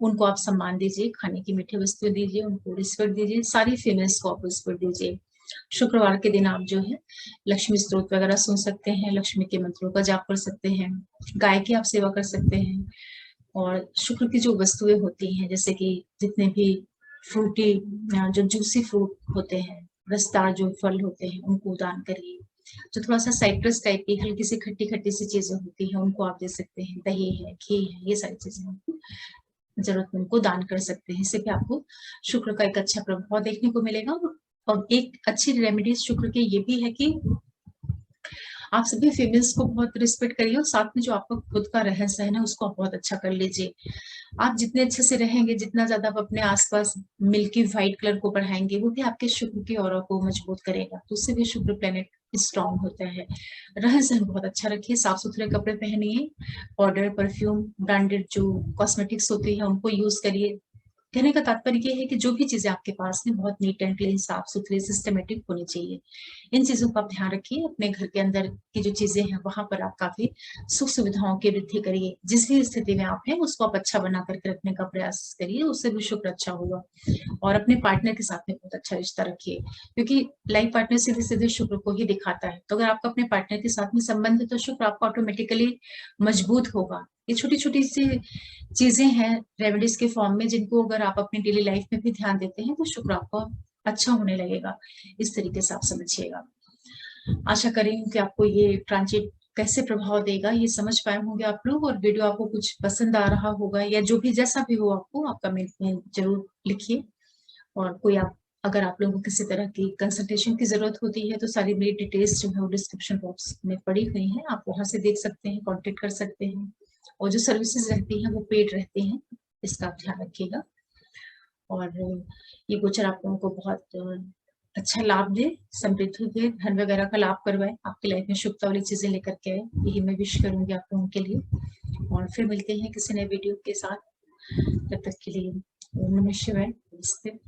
उनको आप सम्मान दीजिए, खाने की मीठी वस्तु दीजिए, उनको रिस्पेक्ट दीजिए, सारी फीमेल्स को आप रिस्पेक्ट दीजिए। शुक्रवार के दिन आप जो है लक्ष्मी स्तोत्र वगैरह सुन सकते हैं, लक्ष्मी के मंत्रों का जाप कर सकते हैं, गाय की आप सेवा कर सकते हैं। और शुक्र की जो वस्तुएं होती हैं, जैसे कि जितने भी फ्रूटी जो जूसी फ्रूट होते हैं, रसदार जो फल होते हैं, उनको दान करिए। जो थोड़ा सा साइट्रस टाइप की हल्की सी खट्टी खट्टी सी चीजें होती हैं, उनको आप दे सकते हैं। दही है, घी है, ये सारी चीजें आपको जरूरतमंद को दान कर सकते हैं। इससे भी आपको शुक्र का एक अच्छा प्रभाव देखने को मिलेगा। और एक अच्छी रेमेडीज शुक्र के ये भी है कि आप सभी फीमेल्स को बहुत रिस्पेक्ट करिए, और साथ में जो आपका खुद का रहन सहन है उसको आप बहुत अच्छा कर लीजिए। आप जितने अच्छे से रहेंगे, जितना ज्यादा आप अपने आसपास मिल्की व्हाइट कलर को बढ़ाएंगे, वो भी आपके शुक्र की ऑरा को मजबूत करेगा। तो उससे भी शुक्र प्लेनेट स्ट्रॉन्ग होता है। रहन सहन बहुत अच्छा रखिए, साफ सुथरे कपड़े पहनिए, पाउडर, परफ्यूम, ब्रांडेड जो कॉस्मेटिक्स होती है उनको यूज करिए। कहने का तात्पर्य ये है कि जो भी चीजें आपके पास में बहुत नीट एंड क्लीन, साफ सुथरी, सिस्टमेटिक होनी चाहिए। इन चीजों का आप ध्यान रखिए। अपने घर के अंदर की जो चीजें हैं वहां पर आप काफी सुख सुविधाओं की वृद्धि करिए। जिस भी स्थिति में आप हैं उसको आप अच्छा बना करके रखने का प्रयास करिए, उससे भी शुक्र अच्छा होगा। और अपने पार्टनर के साथ में बहुत अच्छा रिश्ता रखिए, क्योंकि लाइफ पार्टनर सीधे सीधे शुक्र को ही दिखाता है। तो अगर आपका अपने पार्टनर के साथ में संबंध है तो शुक्र आपका ऑटोमेटिकली मजबूत होगा। ये छोटी छोटी सी चीजें हैं रेमेडीज के फॉर्म में, जिनको अगर आप अपनी डेली लाइफ में भी ध्यान देते हैं तो शुक्र आपका अच्छा होने लगेगा। इस तरीके से आप समझिएगा। आशा करें कि आपको ये ट्रांजिट कैसे प्रभाव देगा ये समझ पाए होंगे आप लोग, और वीडियो आपको कुछ पसंद आ रहा होगा, या जो भी जैसा भी हो आपको, आप कमेंट में जरूर लिखिए। और कोई आप अगर आप लोगों को किसी तरह की कंसल्टेशन की जरूरत होती है तो सारी मेरी डिटेल्स जो है वो डिस्क्रिप्शन बॉक्स में पड़ी हुई हैं, आप वहां से देख सकते हैं, कांटेक्ट कर सकते हैं। और जो सर्विसेज रहती हैं वो पेड रहती हैं, इसका आप ध्यान रखिएगा। और ये गोचर आप लोगों को बहुत अच्छा लाभ दे, समृद्धि दे, धन वगैरह का लाभ करवाए, आपकी लाइफ में शुभता वाली चीजें लेकर के आए, यही मैं विश करूंगी आप लोगों के लिए। और फिर मिलते हैं किसी नए वीडियो के साथ, तब तक के लिए ओम नमः शिवाय, नमस्ते।